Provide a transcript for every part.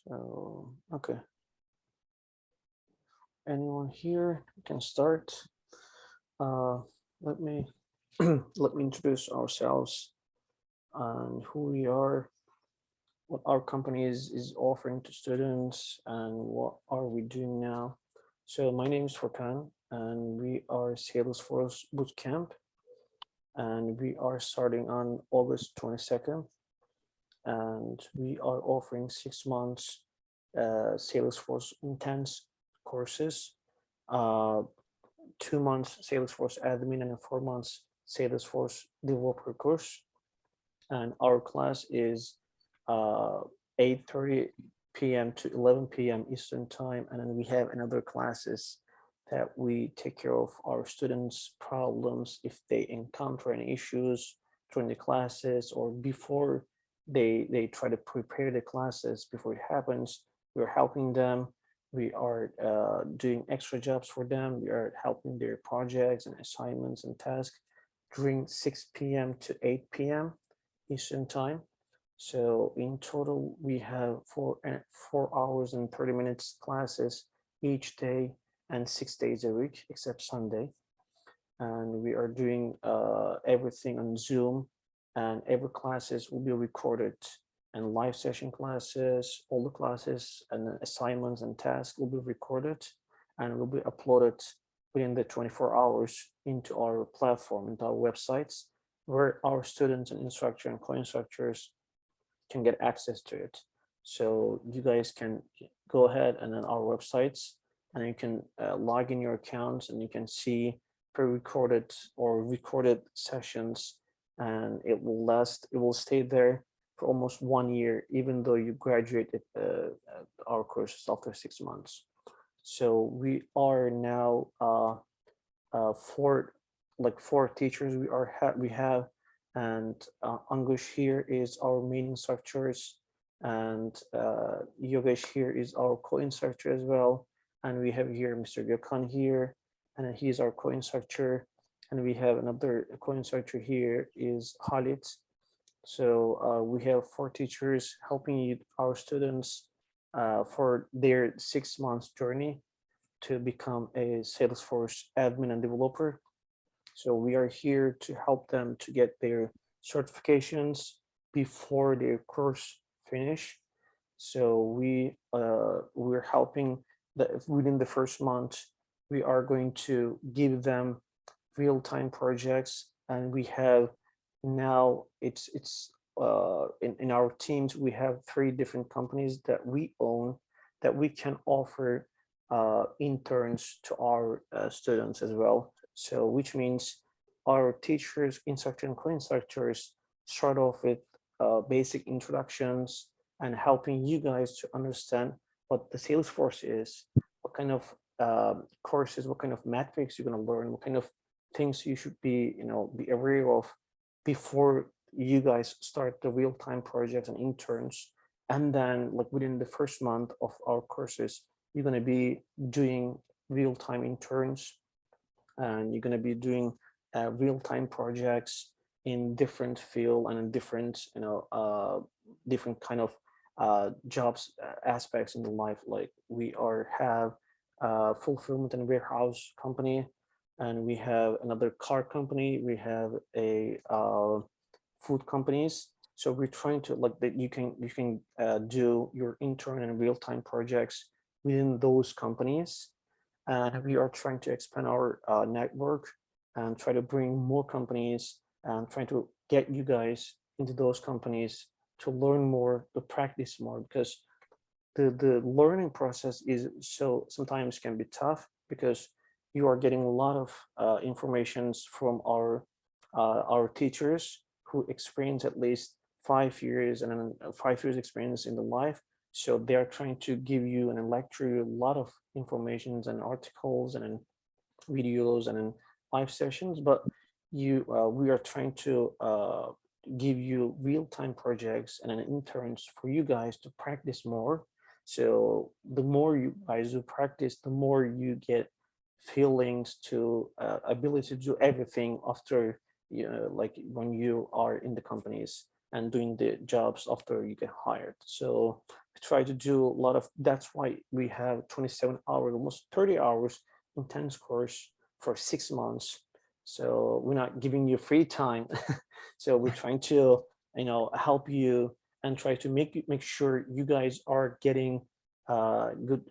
So, okay. Anyone here can start. Uh, let me let me introduce ourselves and who we are, what our company is offering to students, and what are we doing now. So my name is Furkan, and we are Salesforce Bootcamp, and we are starting on August 22nd, and we are offering 6 months Salesforce intense courses, uh, 2 months Salesforce Admin and a 4 months Salesforce Developer course. And our class is 8:30 p.m. to 11 p.m. Eastern time. And then we have another classes that we take care of our students' problems if they encounter any issues during the classes or before they try to prepare the classes before it happens. We're helping them. We are doing extra jobs for them. We are helping their projects and assignments and tasks during 6 p.m. to 8 p.m. Eastern time. So in total, we have 4 hours and 30 minutes classes each day and 6 days a week, except Sunday. And we are doing everything on Zoom, and every classes will be recorded, and live session classes, all the classes and assignments and tasks will be recorded and will be uploaded within the 24 hours into our platform, into our websites, where our students and instructors and co-instructors can get access to it. So you guys can go ahead and then our websites, and you can log in your accounts, and you can see pre-recorded or recorded sessions, and it will stay there for almost 1 year, even though you graduated our courses after 6 months. So we are now four, like four teachers we have, and Angush here is our main instructors, and Yogesh here is our co-instructor as well, and we have here Mr. Gökhan here, and he's our co-instructor, and we have another co-instructor here is Halit. So we have four teachers helping our students for their 6 months journey to become a Salesforce admin and developer. So we are here to help them to get their certifications before their course finish. So we're helping within the first month. We are going to give them real-time projects, and we have now it's in our teams we have 3 different companies that we own that we can offer interns to our students as well. So which means our teachers, instructors, and co-instructors start off with basic introductions and helping you guys to understand what the Salesforce is, what kind of courses, what kind of metrics you're going to learn, what kind of things you should be aware of before you guys start the real-time projects and interns. And then like within the first month of our courses, you're going to be doing real-time interns, and you're going to be doing real-time projects in different field and in different different kind of jobs aspects in the life. Like we have fulfillment and warehouse company, and we have another car company, we have a food companies. So we're trying to like that you can do your intern and real-time projects within those companies, and we are trying to expand our network and try to bring more companies and trying to get you guys into those companies to learn more, to practice more, because the learning process is so sometimes can be tough because you are getting a lot of informations from our teachers who experience at least 5 years and then 5 years experience in the life. So they are trying to give you and lecture you a lot of informations and articles and videos and live sessions, but we are trying to give you real-time projects and interns for you guys to practice more. So the more you guys do practice, the more you get feelings to ability to do everything after like when you are in the companies. and doing the jobs after you get hired. So we try to do a lot of, that's why we have 27 hours, almost 30 hours intense course for 6 months. So we're not giving you free time. So we're trying to, help you and try to make sure you guys are getting good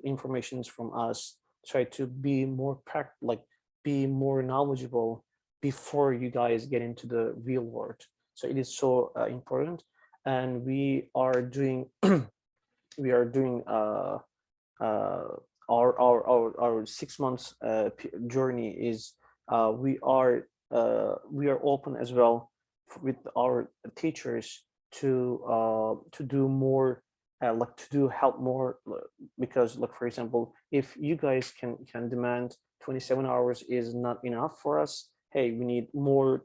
informations from us. Try to be more like be more knowledgeable before you guys get into the real world. So it is so important, and we are doing uh, our 6 months journey is we are open as well with our teachers to do more, like to do help more, because like for example, if you guys can demand 27 hours is not enough for us, hey, we need more,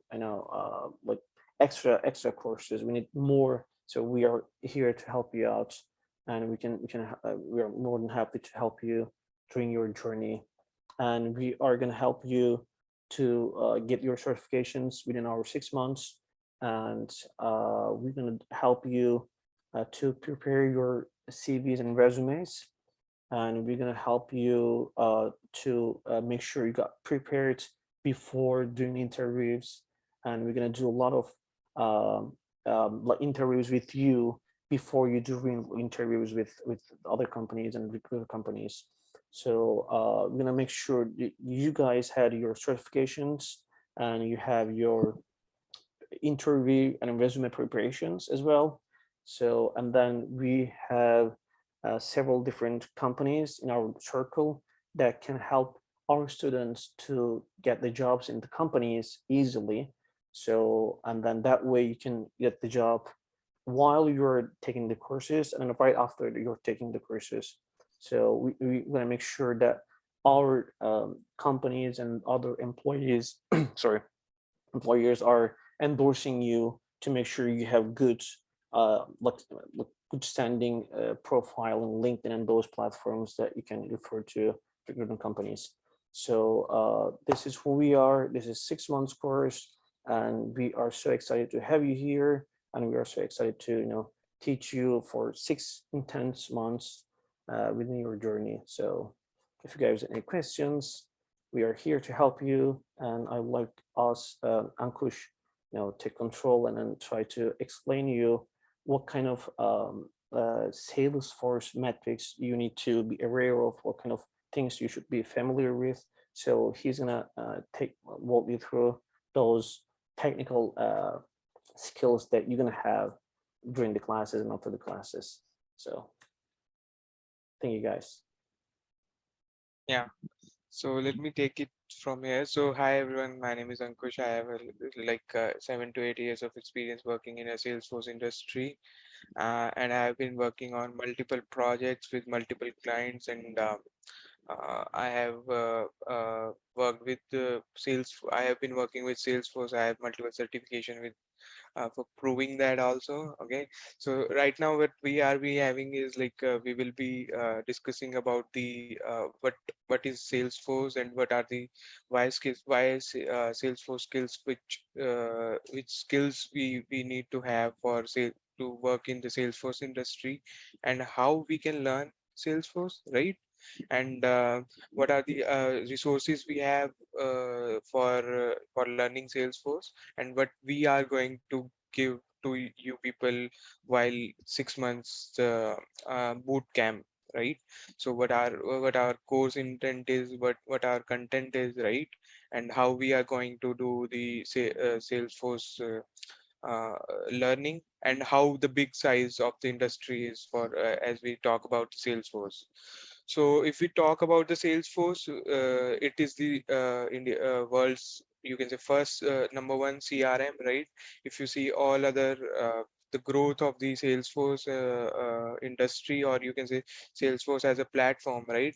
like extra courses, we need more. So we are here to help you out, and we are more than happy to help you during your journey, and we are going to help you to get your certifications within our 6 months, and we're going to help you to prepare your CVs and resumes, and we're going to help you to make sure you got prepared before doing interviews, and we're going to do a lot of like interviews with you before you do interviews with other companies and recruiter companies. So we're going to make sure that you guys had your certifications and you have your interview and resume preparations as well. So, and then we have several different companies in our circle that can help our students to get the jobs in the companies easily. So, and then that way you can get the job while you're taking the courses and right after you're taking the courses. So we want to make sure that our companies and other employees, sorry, employers are endorsing you to make sure you have good like good standing profile in LinkedIn and those platforms that you can refer to recruitment companies. So this is who we are. This is 6 months course, and we are so excited to have you here, and we are so excited to teach you for 6 intense months within your journey. So if you guys have any questions, we are here to help you, and I would like us, Ankush, take control and then try to explain you what kind of Salesforce metrics you need to be aware of, what kind of things you should be familiar with. So he's gonna take walk you through those technical skills that you're gonna have during the classes and after the classes. So thank you guys. Yeah. So let me take it from here. So hi everyone, my name is Ankush. I have 7 to 8 years of experience working in a Salesforce industry, and I have been working on multiple projects with multiple clients, and I have worked with sales. I have been working with Salesforce. I have multiple certification with for proving that also. Okay, so right now what we having is we will be discussing about the what is Salesforce and what are the why is Salesforce skills, which skills we need to have for say to work in the Salesforce industry, and how we can learn Salesforce, right? And what are the resources we have for learning Salesforce, and what we are going to give to you people while 6 months boot camp, right? So what our course intent is, what our content is, right? And how we are going to do the Salesforce uh, learning, and how the big size of the industry is for as we talk about Salesforce. So if we talk about the Salesforce, it is the world's, you can say, first number one CRM, right? If you see all other the growth of the Salesforce industry, or you can say Salesforce as a platform, right?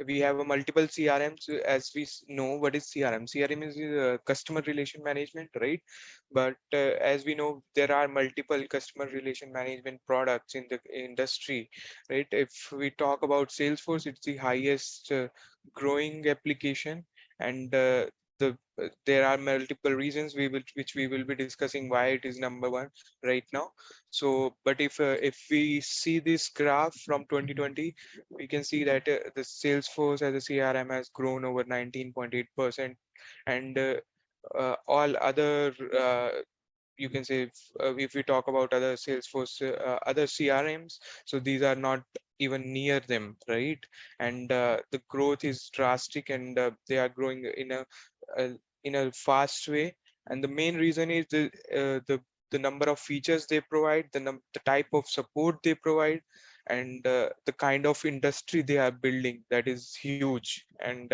We have a multiple CRMs. As we know, what is CRM? CRM is customer relation management, right? But as we know, there are multiple customer relation management products in the industry, right? If we talk about Salesforce, it's the highest growing application, and the there are multiple reasons which we will be discussing why it is number one right now. So but if we see this graph from 2020, we can see that the Salesforce as a CRM has grown over 19.8%, and all other you can say if we talk about other Salesforce other CRMs, so these are not even near them, right? And the growth is drastic, and they are growing uh, in a fast way. And the main reason is the number of features they provide, the type of support they provide, and the kind of industry they are building, that is huge. And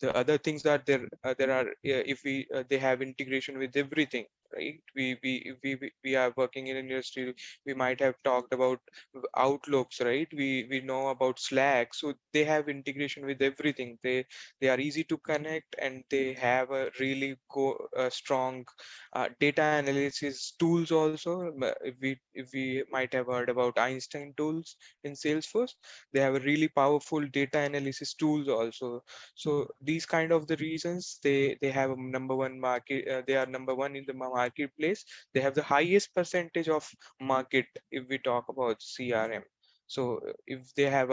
the other things are there are if we they have integration with everything, right? We are working in an industry. We might have talked about outlooks, right? We know about Slack, so they have integration with everything. They are easy to connect, and they have a really strong data analysis tools also. If we might have heard about Einstein tools in Salesforce, they have a really powerful data analysis tools also. So these kind of the reasons, they have a number one market. They are number one in the marketplace. They have the highest percentage of market if we talk about CRM. So if they have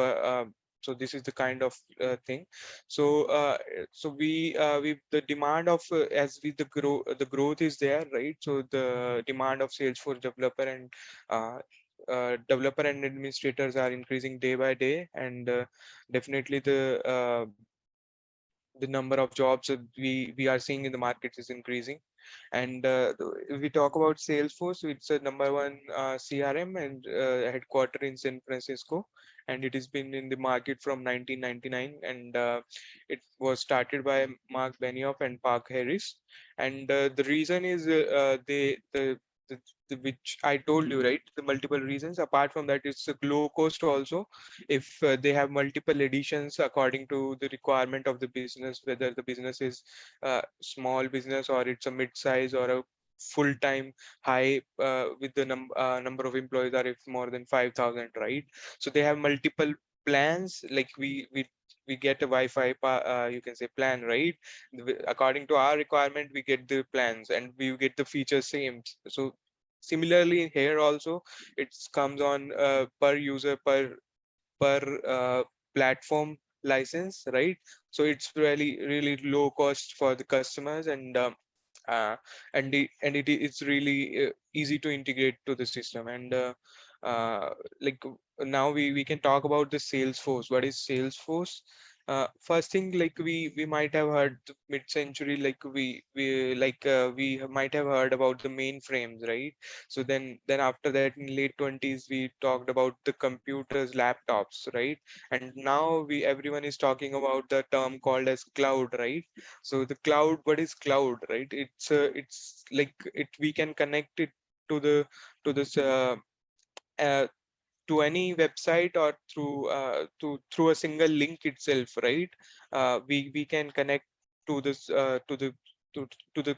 so this is the kind of thing. So we the demand of as we the growth is there, right? So the demand of Salesforce uh, developer and administrators are increasing day by day, and definitely the number of jobs that we are seeing in the market is increasing. And if we talk about Salesforce, it's a number one CRM, and headquartered in San Francisco, and it has been in the market from 1999. And it was started by Mark Benioff and Park Harris. And the reason is which I told you, right? The multiple reasons. Apart from that, it's a low cost also. If they have multiple editions according to the requirement of the business, whether the business is small business, or it's a mid-size, or a full-time high with the number of employees are if more than 5,000, right? So they have multiple plans. Like we get a Wi-Fi you can say plan, right? According to our requirement, we get the plans, and we get the features same. So similarly here also, it comes on per user, per platform license, right? So it's really low cost for the customers, uh, and it's really easy to integrate to the system. And like now we can talk about the Salesforce. What is Salesforce? First thing, like we might have heard mid-century, like we might have heard about the mainframes, right? So then after that, in late 20s, we talked about the computers, laptops, right? And now we everyone is talking about the term called as cloud, right? So the cloud, what is cloud, right? It's like it we can connect it to the to this uh, to any website, or through a single link itself, right? We can connect to this to the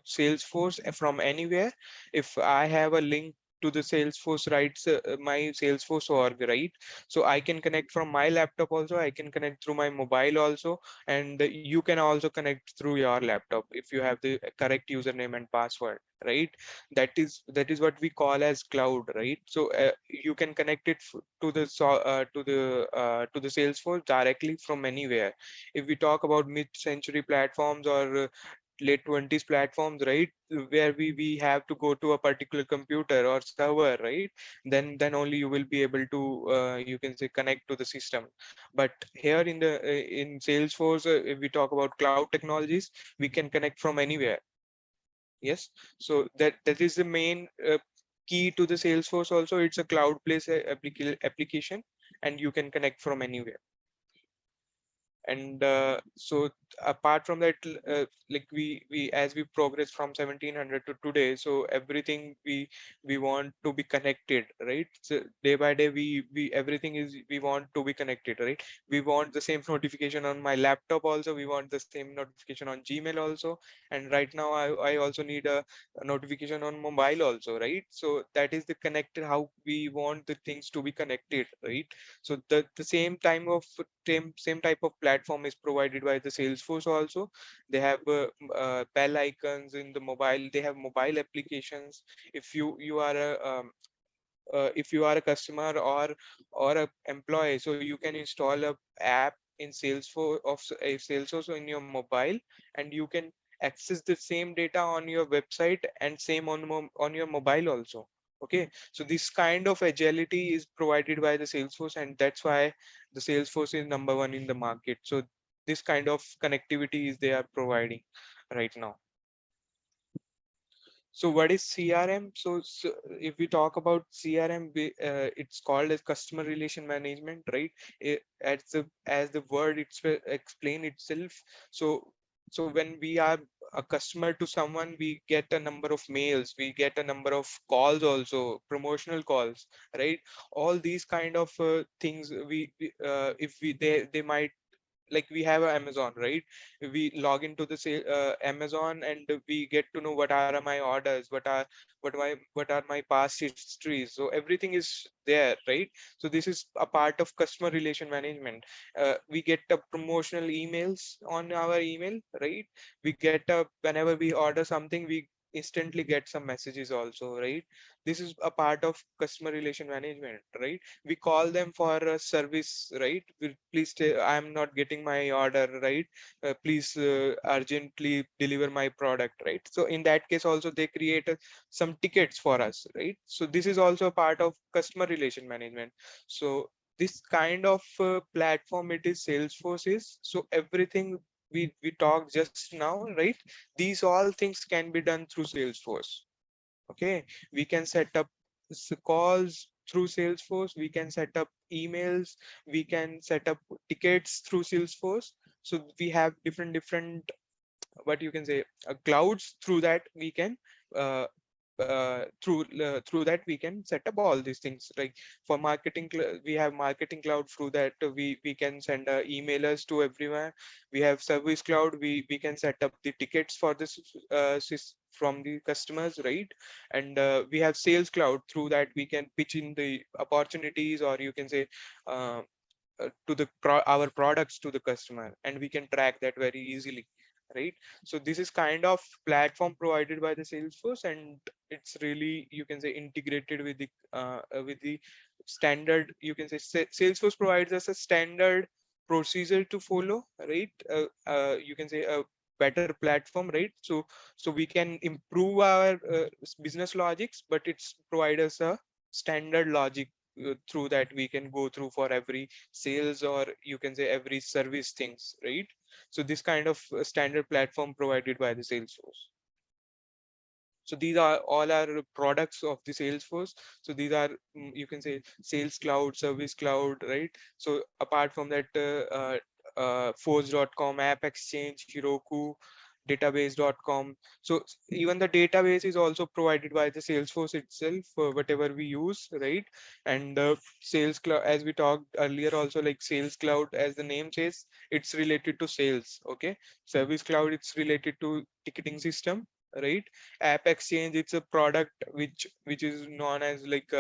Salesforce from anywhere. If I have a link to the Salesforce, right? My Salesforce org, right? So I can connect from my laptop also, I can connect through my mobile also, and you can also connect through your laptop if you have the correct username and password, right? That is what we call as cloud, right? So you can connect it to the Salesforce directly from anywhere. If we talk about mid-century platforms, or late 20s platforms, right, where we have to go to a particular computer or server, right? Then only you will be able to you can say connect to the system. But here in Salesforce, if we talk about cloud technologies, we can connect from anywhere. Yes. So that is the main key to the Salesforce also. It's a cloud-based application, and you can connect from anywhere. And so apart from that, like we as we progress from 1700 to today, so everything we want to be connected, right? So day by day, we everything is we want to be connected, right? We want the same notification on my laptop also, we want the same notification on Gmail also, and right now I also need a notification on mobile also, right? So that is the connected, how we want the things to be connected, right? So the same time of same type of platform is provided by the Salesforce also. They have bell icons in the mobile. They have mobile applications. If you are a if you are a customer or a employee, so you can install a app in Salesforce of a Salesforce in your mobile, and you can access the same data on your website and same on on your mobile also. Okay, so this kind of agility is provided by the Salesforce, and that's why the Salesforce is number one in the market. So this kind of connectivity is they are providing right now. So what is CRM? So if we talk about CRM, it's called as customer relation management, right? As the word it's explain itself. So so when we are a customer to someone, we get a number of mails, we get a number of calls also, promotional calls, right? All these kind of things if we they might, like we have a Amazon, right? We log into the Amazon, and we get to know what are my orders, what are my past histories. So everything is there, right? So this is a part of customer relation management. We get promotional emails on our email, right? We get whenever we order something, we instantly get some messages also, right? This is a part of customer relation management, right? We call them for a service, right? Please I'm not getting my order, right? Please urgently deliver my product, right? So in that case also they create some tickets for us, right? So this is also a part of customer relation management. So this kind of platform it is Salesforce is. So everything we talked just now, right? These all things can be done through Salesforce. Okay, we can set up calls through Salesforce, we can set up emails, we can set up tickets through Salesforce. So we have different what you can say clouds. Through that we can uh, through that we can set up all these things. Like for marketing, we have marketing cloud. Through that we can send emailers to everyone. We have service cloud. We can set up the tickets for this from the customers, right? And we have sales cloud. Through that we can pitch in the opportunities, or you can say uh, to the our products to the customer, and we can track that very easily, right? So this is kind of platform provided by the Salesforce, and it's really, you can say, integrated with the standard, you can say, Salesforce provides us a standard procedure to follow, right? You can say a better platform, right? So we can improve our business logics, but it's provide us a standard logic through that we can go through for every sales, or you can say every service things, right? So this kind of standard platform provided by the Salesforce. So these are all our products of the Salesforce. So these are, you can say, sales cloud, service cloud, right? So apart from that, force.com, app exchange, Heroku, database.com. So even the database is also provided by the Salesforce itself, whatever we use, right? And sales cloud, as we talked earlier also, like sales cloud, as the name says, it's related to sales. Okay, service cloud, it's related to ticketing system, right? App exchange, it's a product which is known as like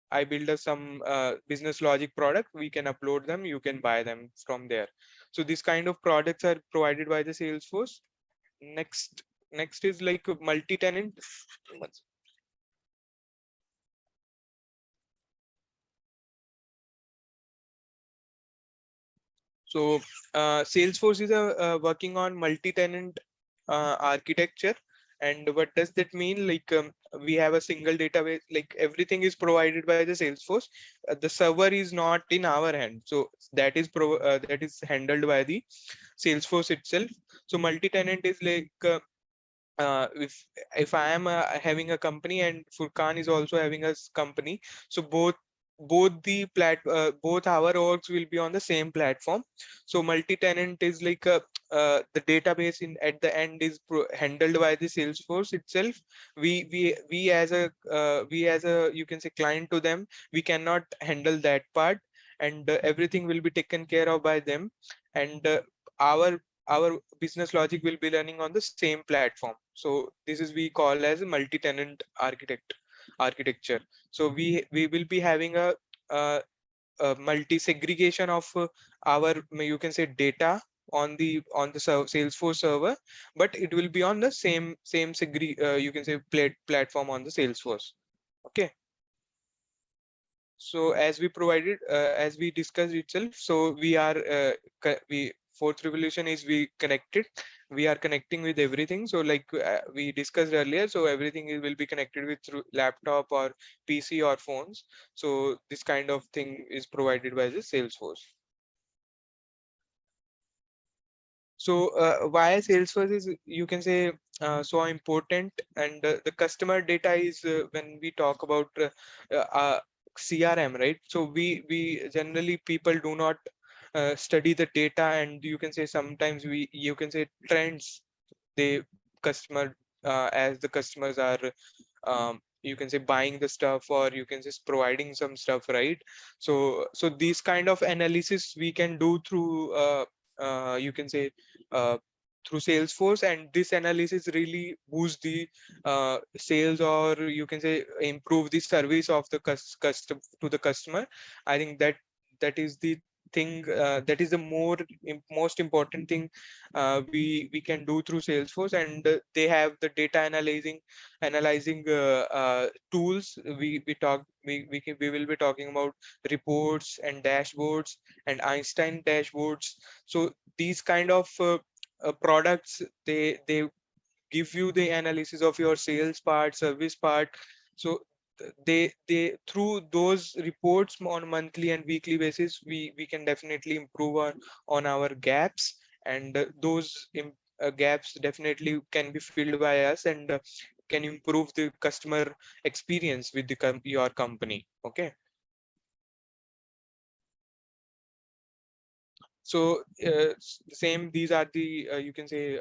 I build some business logic product, we can upload them, you can buy them from there. So these kind of products are provided by the Salesforce. Next is like a multi-tenant. So Salesforce is working on multi-tenant architecture. And what does that mean? Like we have a single database, like everything is provided by the Salesforce. The server is not in our hand. So that is handled by the Salesforce itself. So multi-tenant is like if I am having a company and Furkan is also having a company, so both our orgs will be on the same platform. So multi-tenant is like the database in at the end is handled by the Salesforce itself. We as a, you can say, client to them, we cannot handle that part, and everything will be taken care of by them. And our our business logic will be running on the same platform. So this is we call as a multi-tenant architecture. So we will be having a multi-segregation of our, you can say, data on the Salesforce server, but it will be on the you can say platform on the Salesforce. Okay. So as we provided, as we discussed itself, so we are we fourth revolution is we connected, we are connecting with everything. So like we discussed earlier, so everything will be connected with through laptop or PC or phones. So this kind of thing is provided by the Salesforce. So why Salesforce is, you can say, so important, and the customer data is, when we talk about CRM, right? So we generally, people do not study the data, and you can say sometimes you can say trends, they customer, as the customers are, you can say, buying the stuff, or you can just providing some stuff, right? So these kind of analysis we can do through you can say uh, through Salesforce, and this analysis really boost the sales, or you can say improve the service of the custom to the customer. I think that is the thing, that is the most important thing we can do through Salesforce. And they have the data analyzing tools. We will be talking about reports and dashboards and Einstein dashboards. So these kind of products, they give you the analysis of your sales part, service part. So they through those reports on monthly and weekly basis, we can definitely improve on our gaps, and those gaps definitely can be filled by us, and can improve the customer experience with the your company. Okay. So same, these are the you can say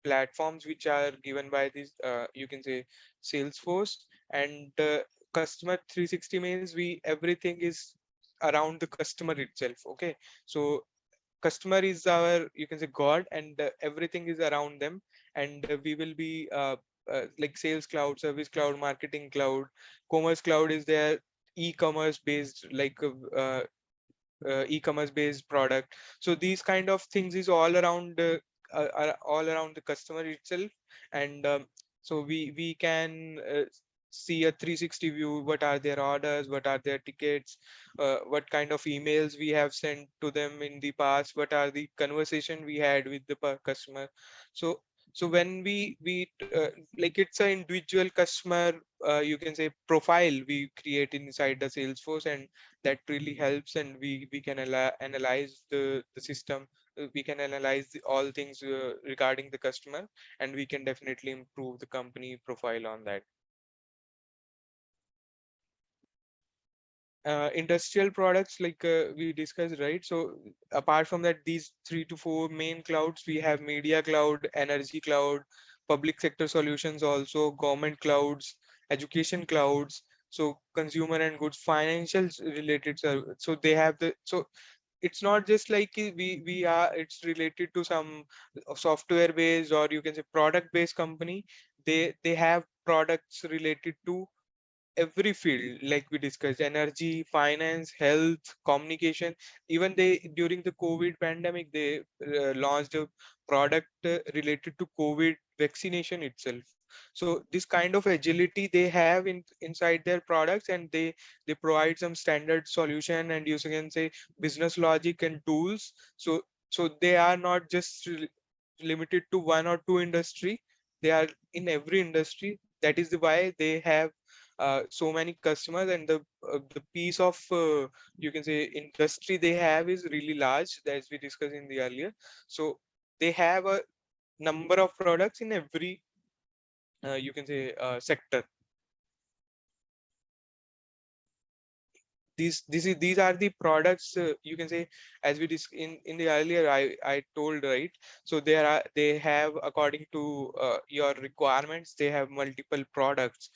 platforms which are given by this you can say Salesforce. And customer 360 means we everything is around the customer itself. Okay. So customer is our, you can say, god, and everything is around them. And we will be like sales cloud, service cloud, marketing cloud, commerce cloud is there, e-commerce based, like e-commerce based product. So these kind of things is all around the customer itself. And so we can see a 360 view, what are their orders, what are their tickets, what kind of emails we have sent to them in the past, what are the conversation we had with the customer. So when we like, it's an individual customer, you can say, profile we create inside the Salesforce, and that really helps. And we can analyze the system. We can analyze all things regarding the customer, and we can definitely improve the company profile on that. Industrial products, like we discussed, right? So apart from that, these 3 to 4 main clouds, we have media cloud, energy cloud, public sector solutions, also government clouds, education clouds, so consumer and goods, financial related so they have the, so it's not just like we are, it's related to some software based, or you can say product based company. They have products related to every field, like we discussed: energy, finance, health, communication. Even they, during the COVID pandemic, they launched a product related to COVID vaccination itself. So this kind of agility they have inside their products, and they provide some standard solution, and you can say business logic and tools. So they are not just limited to one or two industry, they are in every industry. That is why they have so many customers, and the piece of you can say industry they have is really large, as we discussed in the earlier. So they have a number of products in every you can say sector. These are the products, you can say, as we in the earlier, I told, right? So they have, according to your requirements, they have multiple products.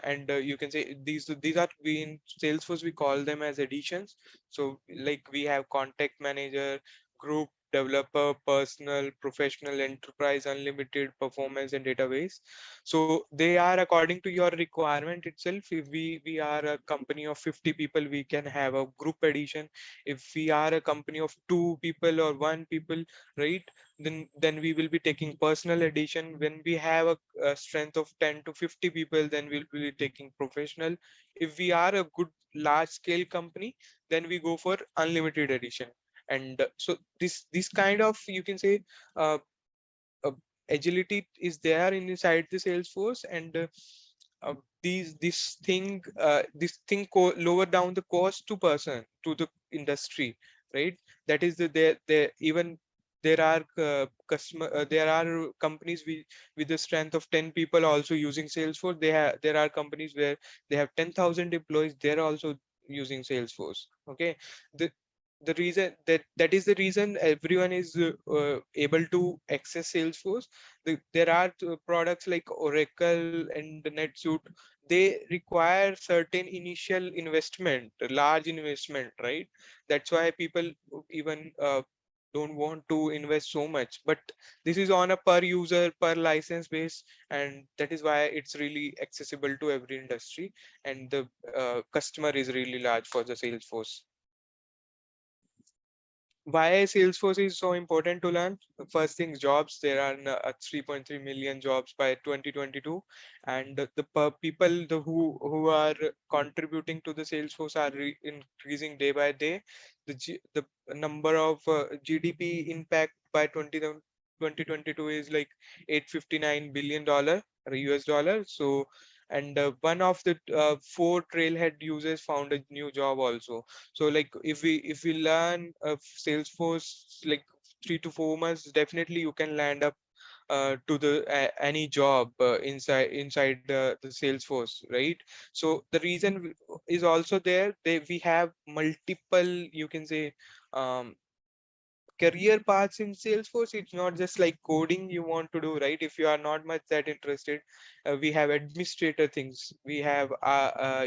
And you can say these are, we in Salesforce we call them as editions. So like we have contact manager, group, developer, personal, professional, enterprise, unlimited, performance, and database. So they are according to your requirement itself. If we are a company of 50 people, we can have a group edition. If we are a company of two people or one people, right, then we will be taking personal edition. When we have a strength of 10 to 50 people, then we'll be taking professional. If we are a good large scale company, then we go for unlimited edition. And so this kind of, you can say, uh, uh, agility is there inside the Salesforce. And uh, this thing lower down the cost to person to the industry, right? That is the even there are there are companies with the strength of 10 people also using Salesforce. There are companies where they have 10,000 employees, they're also using Salesforce. Okay. The reason that is the reason everyone is able to access Salesforce. There are products like Oracle and NetSuite. They require certain initial investment, large investment, right? That's why people even don't want to invest so much. But this is on a per user, per license base, and that is why it's really accessible to every industry. And the customer is really large for the Salesforce. Why Salesforce is so important to learn? First thing, jobs. There are 3.3 million jobs by 2022, and people who are contributing to the Salesforce are increasing day by day. The number of GDP impact by 2022 is like $859 billion US dollar. So, and one of the four trailhead users found a new job also. So like if we learn Salesforce like 3 to 4 months, definitely you can land up to the any job inside the Salesforce, right? So the reason is also there. We have multiple, you can say, um, career paths in Salesforce. It's not just like coding you want to do, right? If you are not much that interested, we have administrator things. We have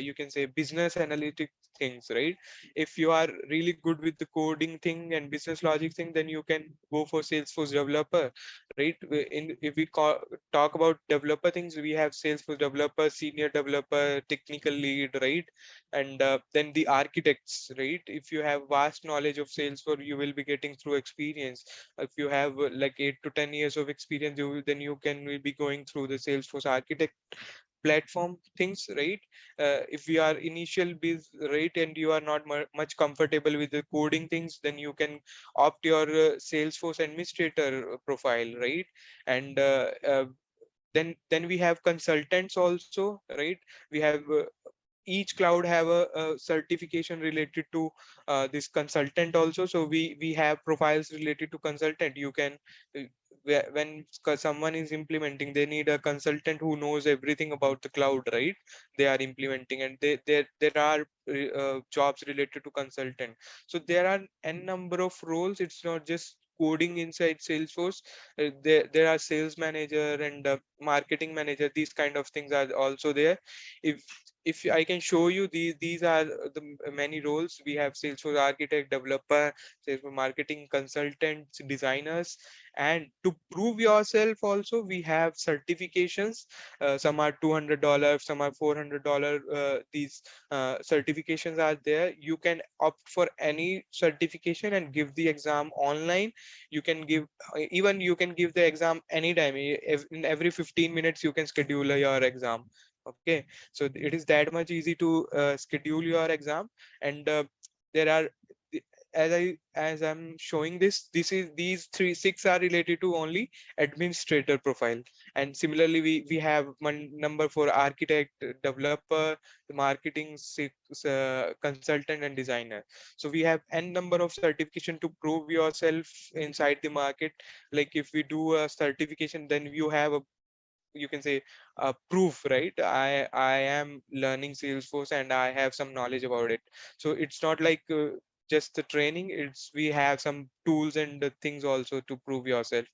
you can say business analytic things, right? If you are really good with the coding thing and business logic thing, then you can go for Salesforce developer, right? If we talk about developer things, we have Salesforce developer, senior developer, technical lead, right? And then the architects, right? If you have vast knowledge of Salesforce, you will be getting through experience. If you have like 8 to 10 years of experience, then you can will be going through the Salesforce architect platform things, right? If you are initial biz, right, and you are not much comfortable with the coding things, then you can opt your Salesforce administrator profile, right? And then we have consultants also, right? We have each cloud have a certification related to this consultant also. So we have profiles related to consultant. You can when someone is implementing, they need a consultant who knows everything about the cloud, right? They are implementing, and there are jobs related to consultant. So there are n number of roles. It's not just coding inside Salesforce. There are sales manager and marketing manager. These kind of things are also there. If I can show you, these are the many roles. We have Salesforce architect, developer, Salesforce marketing consultants, designers. And to prove yourself also, we have certifications. Some are $200, some are $400. These certifications are there. You can opt for any certification and give the exam online. You can give even you can give the exam anytime. In every 15 minutes you can schedule your exam. Okay. So it is that much easy to schedule your exam. And there are as I'm showing these three six are related to only administrator profile. And similarly, we have one number for architect, developer, marketing, consultant, and designer. So we have n number of certification to prove yourself inside the market. Like if we do a certification, then you have a, you can say, proof, right? I am learning Salesforce and I have some knowledge about it. So it's not like just the training, it's we have some tools and the things also to prove yourself.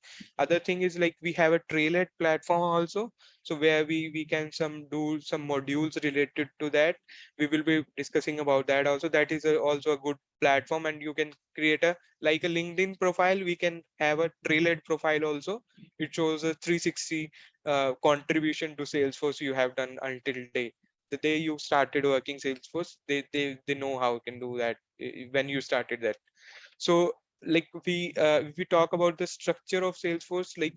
Other thing is like we have a Trailhead platform also, so where we can some do some modules related to that. We will be discussing about that also. That is also a good platform, and you can create a like a LinkedIn profile. We can have a Trailhead profile also. It shows a 360 contribution to Salesforce you have done until day. The day you started working Salesforce, they know how you can do that when you started that. So like we if we talk about the structure of Salesforce, like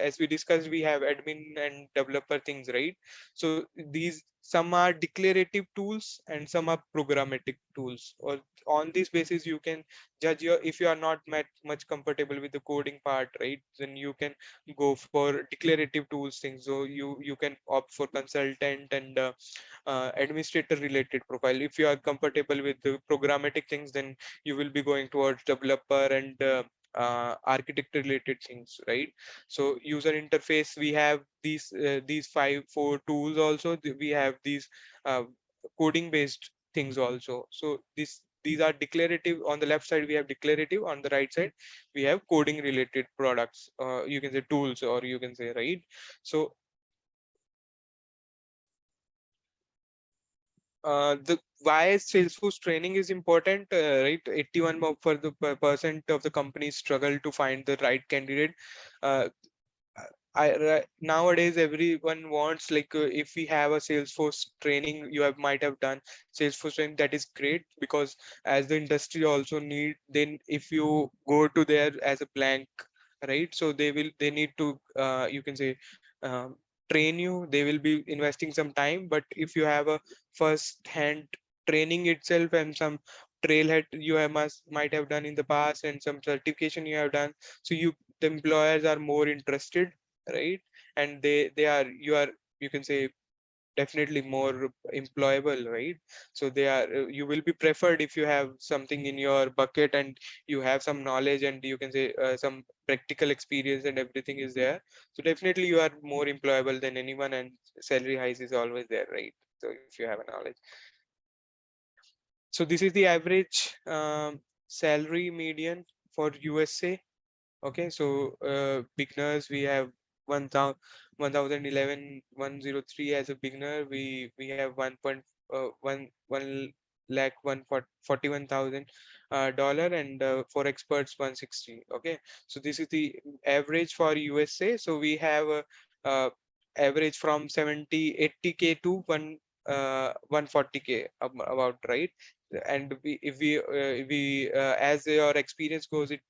as we discussed, we have admin and developer things, right? So these, some are declarative tools and some are programmatic tools, or on this basis you can judge your, if you are not much comfortable with the coding part, right, then you can go for declarative tools things. So you can opt for consultant and administrator related profile. If you are comfortable with the programmatic things, then you will be going towards developer and architect related things, right? So user interface, we have these four tools also. We have these uh, coding based things also. So these are declarative. On the left side we have declarative, on the right side we have coding related products, you can say tools, or you can say, right? So the why Salesforce training is important, right? 81 for the percent of the companies struggle to find the right candidate. uh, Nowadays everyone wants like, if we have a Salesforce training, you have might have done Salesforce training, that is great, because as the industry also need, then if you go to there as a blank, right, so they need to you can say um, train you. They will be investing some time, but if you have a first hand training itself and some trailhead you have might have done in the past and some certification you have done, so the employers are more interested, right? And they are, you are, you can say, definitely more employable, right? So they are, you will be preferred if you have something in your bucket and you have some knowledge and you can say some practical experience and everything is there. So definitely you are more employable than anyone, and salary hikes is always there, right? So if you have a knowledge. So this is the average salary median for USA. Okay, so beginners, we have 1000, 1011 as a beginner. We have 1 lakh 141,000 dollar, and for experts 160. Okay, so this is the average for USA. So we have a average from 80K to 140K about, right? And as your experience goes, it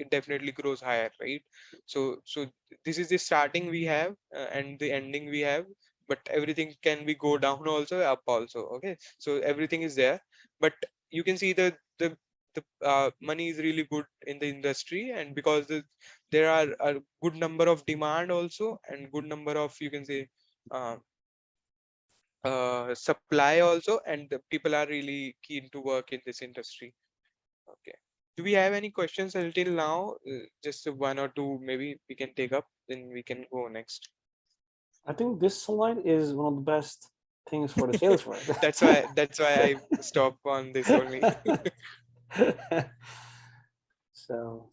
definitely grows higher, right? So this is the starting we have, and the ending we have, but everything can be go down also, up also. Okay, so everything is there, but you can see the money is really good in the industry, and because there are a good number of demand also, and good number of, you can say, uh, supply also, and the people are really keen to work in this industry. Okay. Do we have any questions until now? Just one or two, maybe we can take up, then we can go next. I think this slide is one of the best things for the Salesforce. That's why I stop on this only. So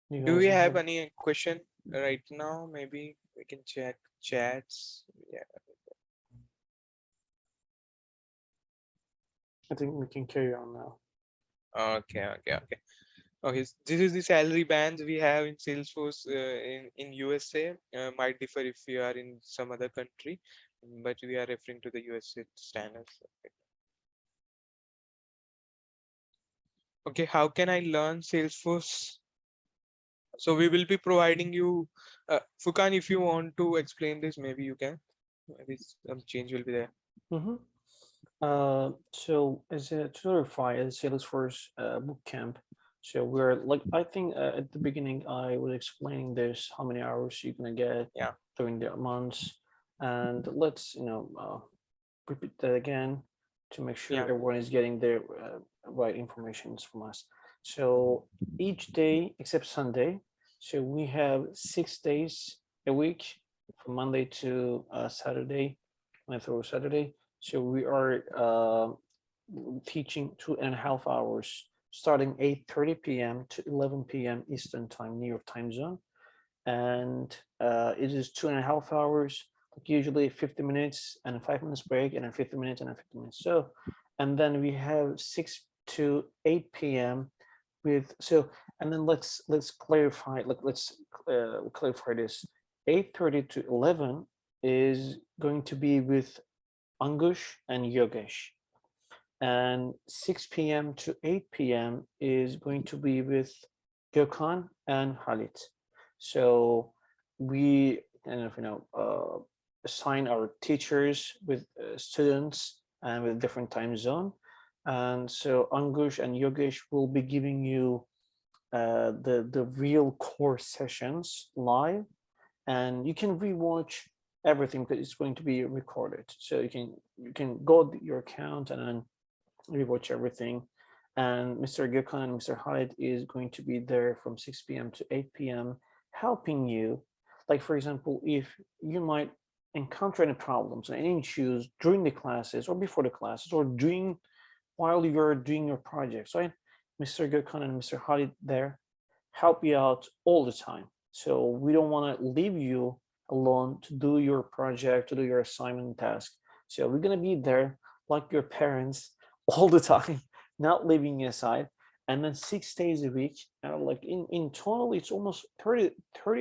you Do guys we have have, any question right now? Maybe we can check chats. Yeah. I think we can carry on now. Okay. Okay, this is the salary bands we have in Salesforce in USA. Might differ if you are in some other country, but we are referring to the USA standards. Okay, how can I learn Salesforce? So we will be providing you, Fukan, if you want to explain this, maybe you can. Maybe some change will be there. Mhm. So as a to verify as Salesforce bootcamp, so we're like I think at the beginning I was explaining this how many hours you're gonna get Yeah, during the months, and let's repeat that again to make sure yeah, everyone is getting their right information from us. So each day except Sunday, so we have 6 days a week from Monday to Saturday, Monday through Saturday. So we are teaching 2.5 hours, starting 8:30 p.m. to 11 p.m. Eastern time, New York time zone. And it is 2.5 hours, like usually 50 minutes and a 5 minutes break, and then 50 minutes and then 50 minutes. So, and then we have 6 to 8 p.m. with, so, and then let's clarify, like let's clarify this. 8:30 to 11 is going to be with Angush and Yogesh, and 6 p.m. to 8 p.m. is going to be with Gökhan and Halit. So we kind of assign our teachers with students and with different time zone, and so Angush and Yogesh will be giving you the real core sessions live, and you can rewatch everything because it's going to be recorded. So you can go to your account and then rewatch everything. And Mr. Gökhan and Mr. Khalid is going to be there from 6 p.m. to 8 p.m. helping you. Like, for example, if you might encounter any problems and any issues during the classes or before the classes or doing while you're doing your projects, right? Mr. Gökhan and Mr. Khalid there help you out all the time. So we don't want to leave you alone to do your project, to do your assignment task. So we're going to be there like your parents all the time, not leaving you aside. And then 6 days a week, like in total, it's almost 30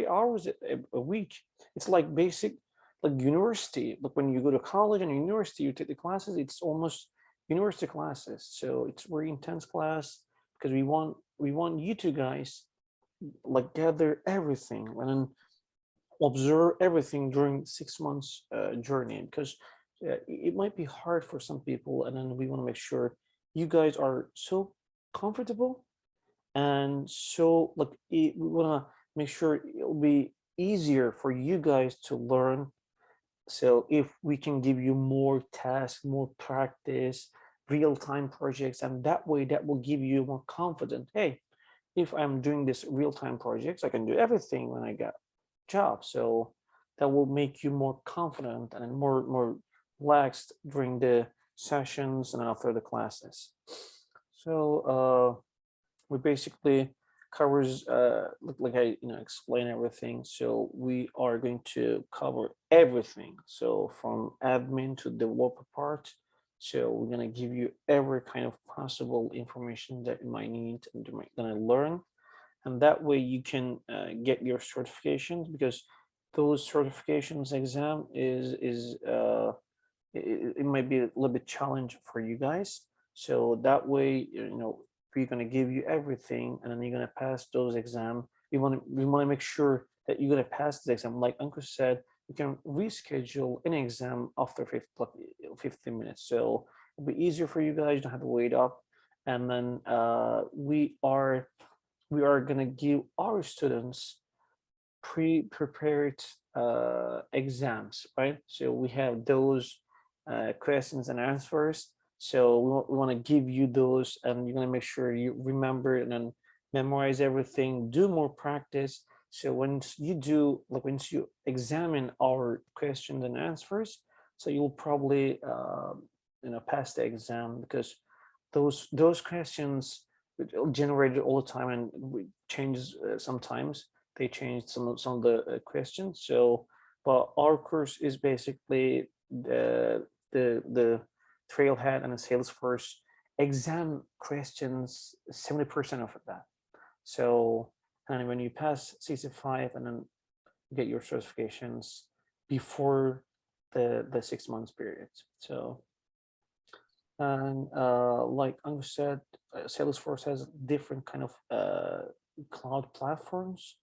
hours a week. It's like basic, like university. Like when you go to college and university, you take the classes, it's almost university classes. So it's very intense class because we want you two guys like gather everything and then observe everything during 6 months journey, because it might be hard for some people, and then we want to make sure you guys are so comfortable, and so like we want to make sure it'll be easier for you guys to learn. So if we can give you more tasks, more practice, real-time projects, and that way that will give you more confident. Hey, if I'm doing this real-time projects, I can do everything when I get job. So that will make you more confident and more relaxed during the sessions and after the classes. So we basically covers like I explain everything. So we are going to cover everything. So from admin to developer part. So we're gonna give you every kind of possible information that you might need and you might gonna learn, and that way you can get your certifications, because those certifications exam it might be a little bit challenge for you guys. So that way, we're going to give you everything, and then you're going to pass those exam. We want to make sure that you're going to pass the exam. Like Uncle said, you can reschedule an exam after 15 minutes, so it'll be easier for you guys. You don't have to wait up. And then we are going to give our students pre-prepared exams, right? So we have those questions and answers. So we want to give you those, and you're going to make sure you remember and then memorize everything, do more practice. So once you do, like once you examine our questions and answers, so you'll probably pass the exam, because those questions generated all the time, and we changes sometimes they changed some of the questions. So, but our course is basically the Trailhead and the Salesforce exam questions, 70% of that. So, and when you pass 65, and then you get your certifications before the 6 months period. So, and like Angus said, Salesforce has different kind of cloud platforms,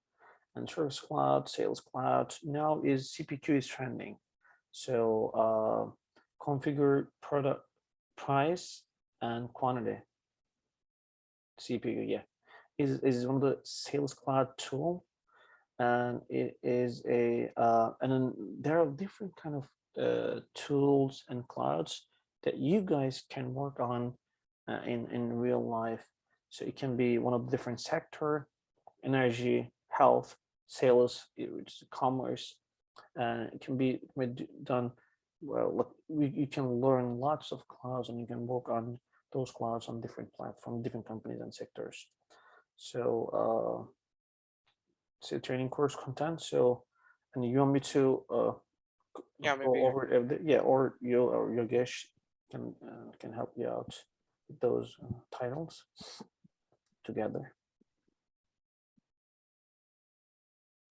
and Service Cloud, Sales Cloud. Now is CPQ is trending. So configure product price and quantity. CPQ, yeah, is one of the Sales Cloud tool, and it is and then there are different kind of tools and clouds that you guys can work on in real life. So it can be one of the different sector, energy, health, sales, which is commerce. It can be done well. Look, you can learn lots of clouds, and you can work on those clouds on different platforms, different companies and sectors. So it's a training course content. So, and you want me to Yeah, go maybe. over yeah, or your guest can help you out with those titles together.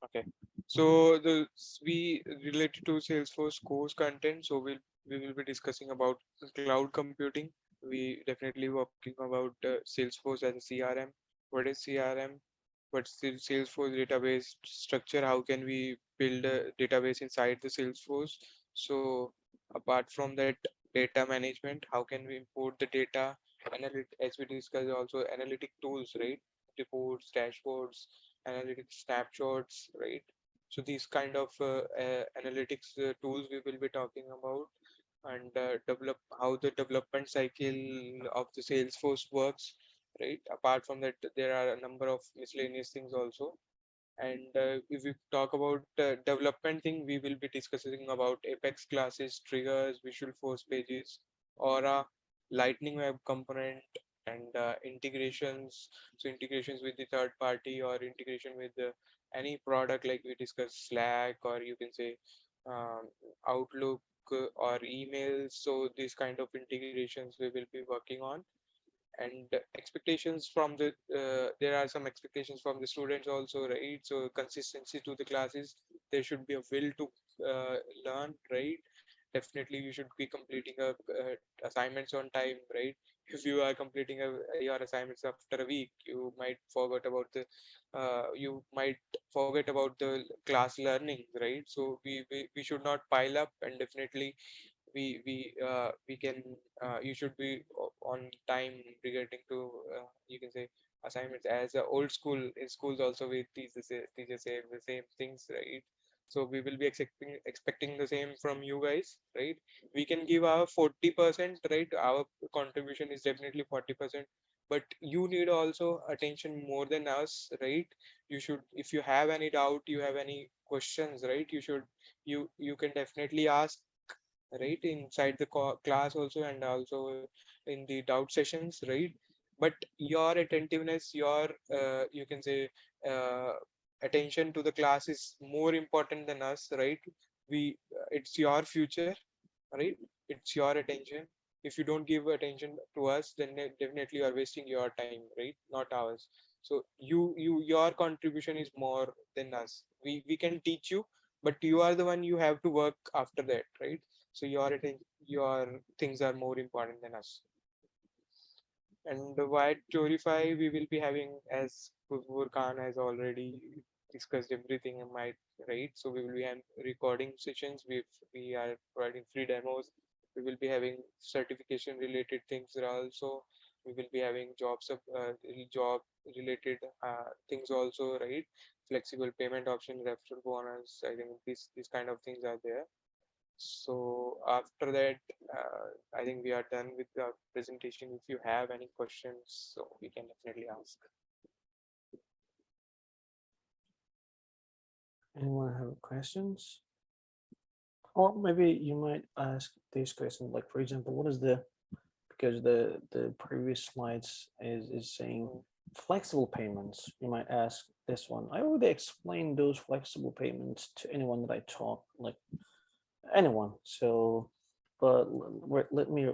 Okay. Mhm. So we related to Salesforce course content. So we will be discussing about cloud computing. We definitely working about Salesforce as a CRM. What is CRM? What's the Salesforce database structure? How can we build a database inside the Salesforce? So apart from that, data management. How can we import the data? As we discussed, also analytic tools, right? Reports, dashboards, analytics snapshots, right? So these kind of analytics tools we will be talking about, and develop how the development cycle of the Salesforce works, right? Apart from that, there are a number of miscellaneous things also. And if we talk about development thing, we will be discussing about Apex classes, triggers, Visual Force pages, Aura, Lightning Web Component, and integrations. So integrations with the third party or integration with any product, like we discussed Slack, or you can say um, Outlook or emails. So these kind of integrations we will be working on. And expectations from the there are some expectations from the students also, right? So consistency to the classes, there should be a will to learn, right? Definitely you should be completing assignments on time, right? If you are completing your assignments after a week, you might forget about the you might forget about the class learning, right? So we should not pile up, and definitely we can you should be on time regarding to you can say assignments. As a old school in schools also, we teachers say the same things, right? So we will be expecting the same from you guys, right? We can give our 40%, right? Our contribution is definitely 40%, but you need also attention more than us, right? You should, if you have any doubt, you have any questions, right? You can definitely ask, right, inside the class also, and also in the doubt sessions, right? But your attentiveness, your you can say uh, attention to the class is more important than us, right? We it's your future, right? It's your attention. If you don't give attention to us, then definitely you are wasting your time, right? Not ours. So your contribution is more than us. We can teach you, but you are the one, you have to work after that, right? So your things are more important than us. And why Chorify, we will be having, as Kuzbur Khan has already discussed everything in my, right? So we will be having recording sessions. We are providing free demos. We will be having certification related things also. We will be having job related things also, right? Flexible payment option, referral bonus. I think these kind of things are there. So after that, I think we are done with the presentation. If you have any questions, so we can definitely ask. Anyone have questions? Or maybe you might ask this question, like for example, what is the, because the previous slides is saying Mm. flexible payments. You might ask this one. I already explained those flexible payments to anyone that I talk, like anyone. So, but let me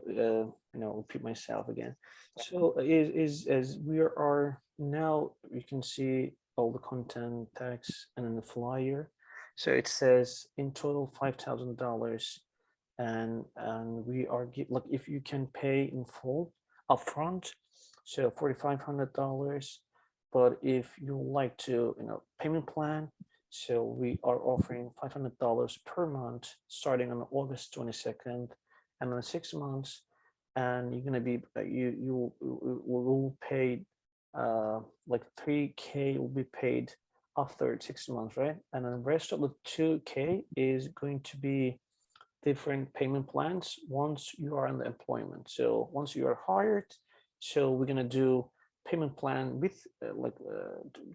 repeat myself again. Yeah. So is as we are now, you can see all the content, text, and then the flyer. So it says in total $5,000, and we are like if you can pay in full upfront, so $4,500. But if you like to, payment plan, so we are offering $500 per month starting on August 22nd, and on 6 months, and you're gonna be you will pay like 3K will be paid after 6 months, right? And then the rest of the 2K is going to be different payment plans once you are in the employment. So once you are hired, so we're gonna do payment plan with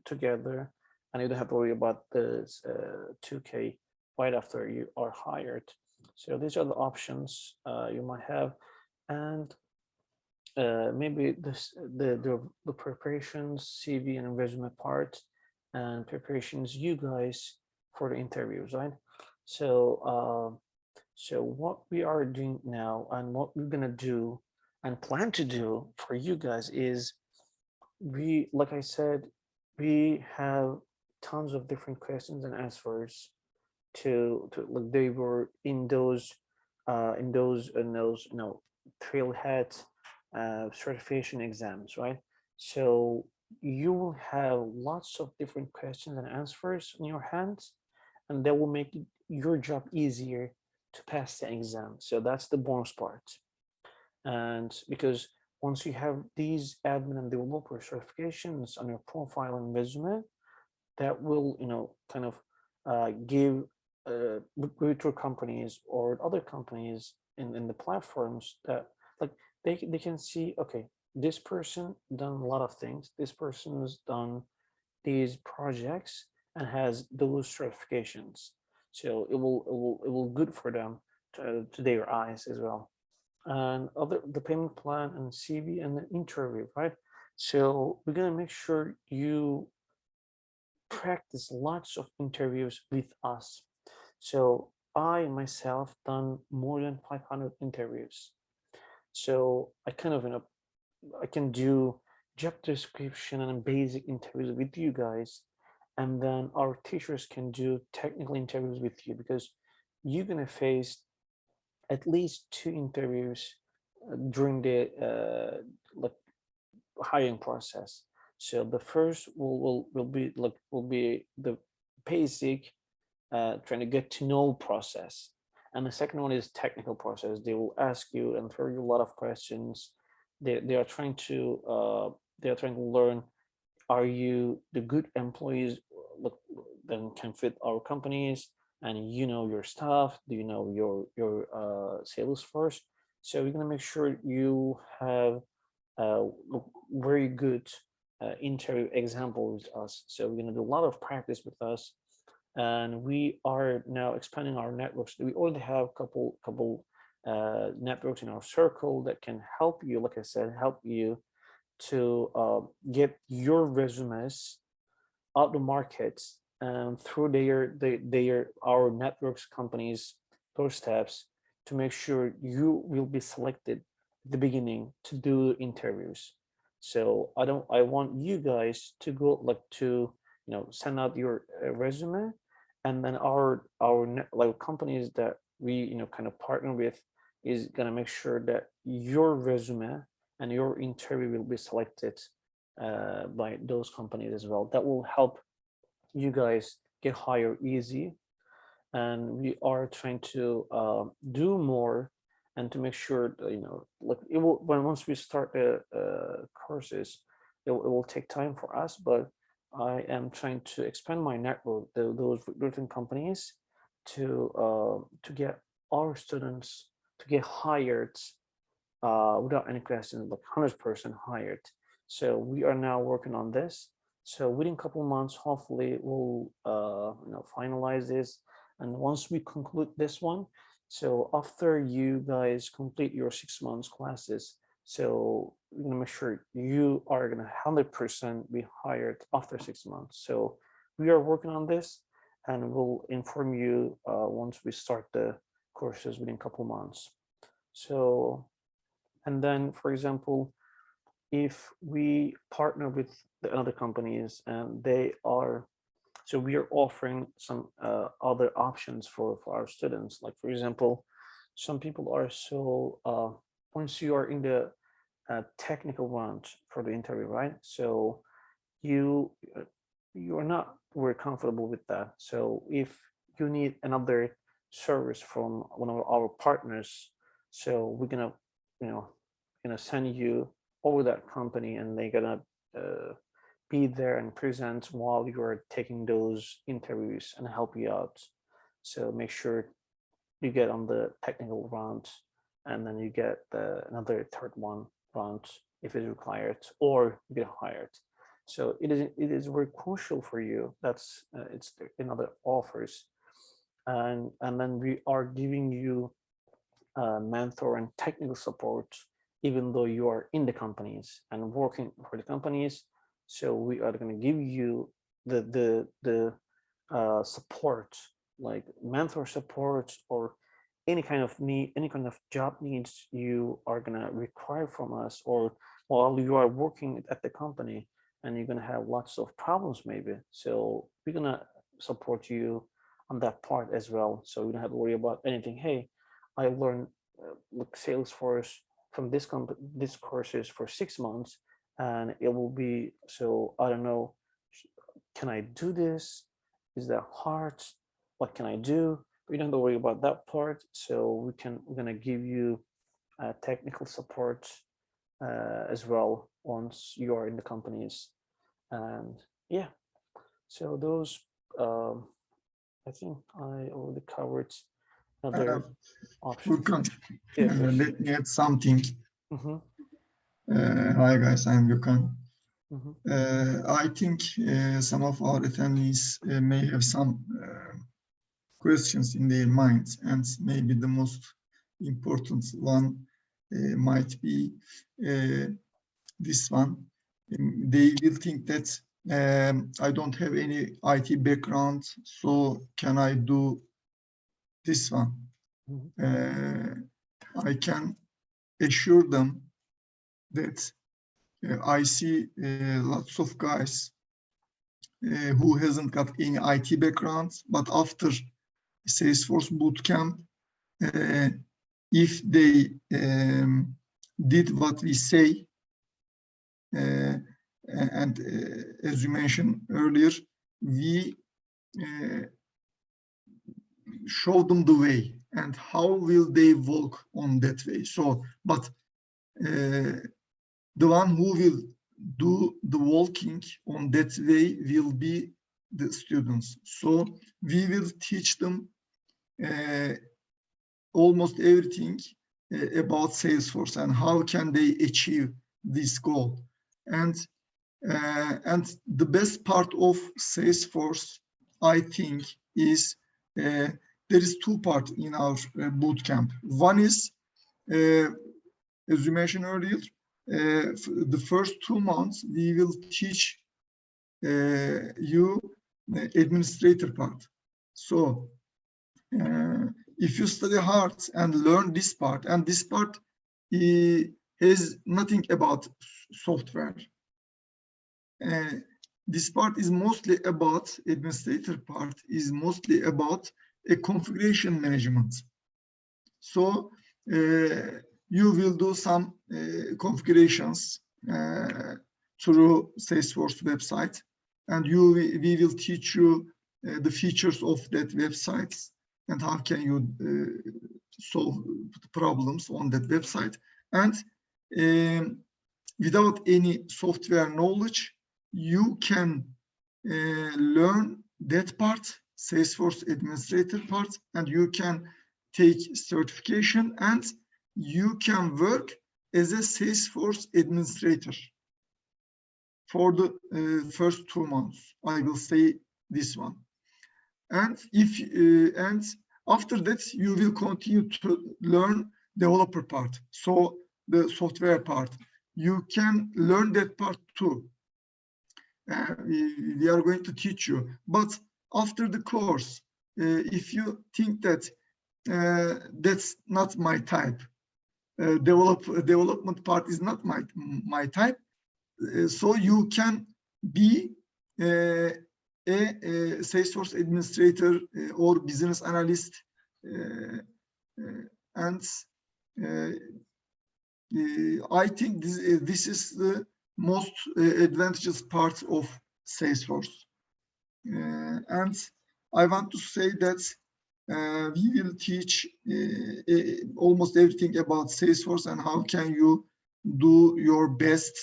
together, and you don't have to worry about this 2K right after you are hired. So these are the options you might have, and maybe the preparations, CV and resume part, and preparations you guys for the interviews, right? So so what we are doing now and what we're gonna do and plan to do for you guys is we, like I said, we have tons of different questions and answers to like they were in those trailhead certification exams, right? So you will have lots of different questions and answers in your hands, and that will make your job easier to pass the exam. So that's the bonus part. And because once you have these admin and developer certifications on your profile and resume, that will kind of give recruiter companies or other companies in the platforms that like they can see, okay, this person done a lot of things, this person has done these projects and has those certifications, so it will good for them to their eyes as well. And other the payment plan and CV and the interview, right? So we're gonna make sure you practice lots of interviews with us. So I myself done more than 500 interviews. So I kind of I can do job description and basic interviews with you guys, and then our teachers can do technical interviews with you because you're gonna face at least two interviews during the like hiring process. So the first will be the basic trying to get to know process, and the second one is technical process. They will ask you and throw you a lot of questions. They are trying to learn, are you the good employees look that can fit our companies, and you know your stuff, do you know your Salesforce? So we're going to make sure you have uh, very good interview example with us. So we're going to do a lot of practice with us, and we are now expanding our networks. We already have couple networks in our circle that can help you. Like I said, help you to get your resumes out the markets and through their our networks companies those steps to make sure you will be selected at the beginning to do interviews. So I want you guys to go like to send out your resume, and then like companies that we kind of partner with is gonna make sure that your resume and your interview will be selected by those companies as well. That will help you guys get hired easy. And we are trying to do more and to make sure that, like it will when once we start the courses, it will take time for us, but I am trying to expand my network, those recruiting companies, to get our students to get hired without any questions, like 100% hired. So we are now working on this. So within a couple of months, hopefully we'll finalize this. And once we conclude this one, so after you guys complete your 6 months classes, so we're gonna make sure you are gonna 100% be hired after 6 months. So we are working on this, and we'll inform you once we start the courses within a couple of months. So, and then, for example, if we partner with the other companies and they are, so we are offering some other options for our students. Like, for example, some people are so, once you are in the technical round for the interview, right? So you you are not very comfortable with that. So if you need another service from one of our partners, so we're gonna you know send you over that company, and they're gonna uh, be there and present while you're taking those interviews and help you out. So make sure you get on the technical round, and then you get another third one round if it's required, or you get hired. So it is very crucial for you. That's it's in other offers, and then we are giving you mentor and technical support even though you are in the companies and working for the companies. So we are going to give you the support, like mentor support or any kind of need, any kind of job needs you are going to require from us, or while you are working at the company and you're going to have lots of problems maybe. So we're going to support you on that part as well. So you don't have to worry about anything. Hey, I learned like Salesforce from this courses for 6 months, and it will be, so I don't know, can I do this? Is that hard? What can I do? We don't have to worry about that part. So we're gonna give you technical support as well once you are in the companies. And yeah, so those I think I already covered Uh, other options. Gurkan, Yeah, yes. let me add something. Mm-hmm, Hi guys, I'm Gurkan. mm-hmm, I think some of our attendees may have some questions in their minds, and maybe the most important one might be this one. They will think that I don't have any IT background, so can I do this one? mm-hmm, I can assure them that I see lots of guys who hasn't got any IT background, but after Salesforce bootcamp, if they did what we say, and as you mentioned earlier, we show them the way and how will they walk on that way. So, but the one who will do the walking on that way will be the students. So we will teach them almost everything about Salesforce and how can they achieve this goal. And the best part of Salesforce, I think, is there is two parts in our bootcamp. One is, as you mentioned earlier, the first 2 months we will teach you the administrator part. So if you study hard and learn this part, and this part has nothing about software. This part is mostly about, administrator part is mostly about a configuration management. So you will do some configurations through Salesforce website, and we will teach you the features of that website and how can you solve problems on that website. And without any software knowledge, you can learn that part, Salesforce administrator part, and you can take certification and you can work as a Salesforce administrator for the first 2 months. I will say this one. And and after that, you will continue to learn developer part. So the software part, you can learn that part too. We are going to teach you. But after the course, if you think that that's not my type, development part is not my type, so you can be a Salesforce administrator or business analyst, and I think this is the most advantageous part of Salesforce. And I want to say that we will teach almost everything about Salesforce and how can you do your best,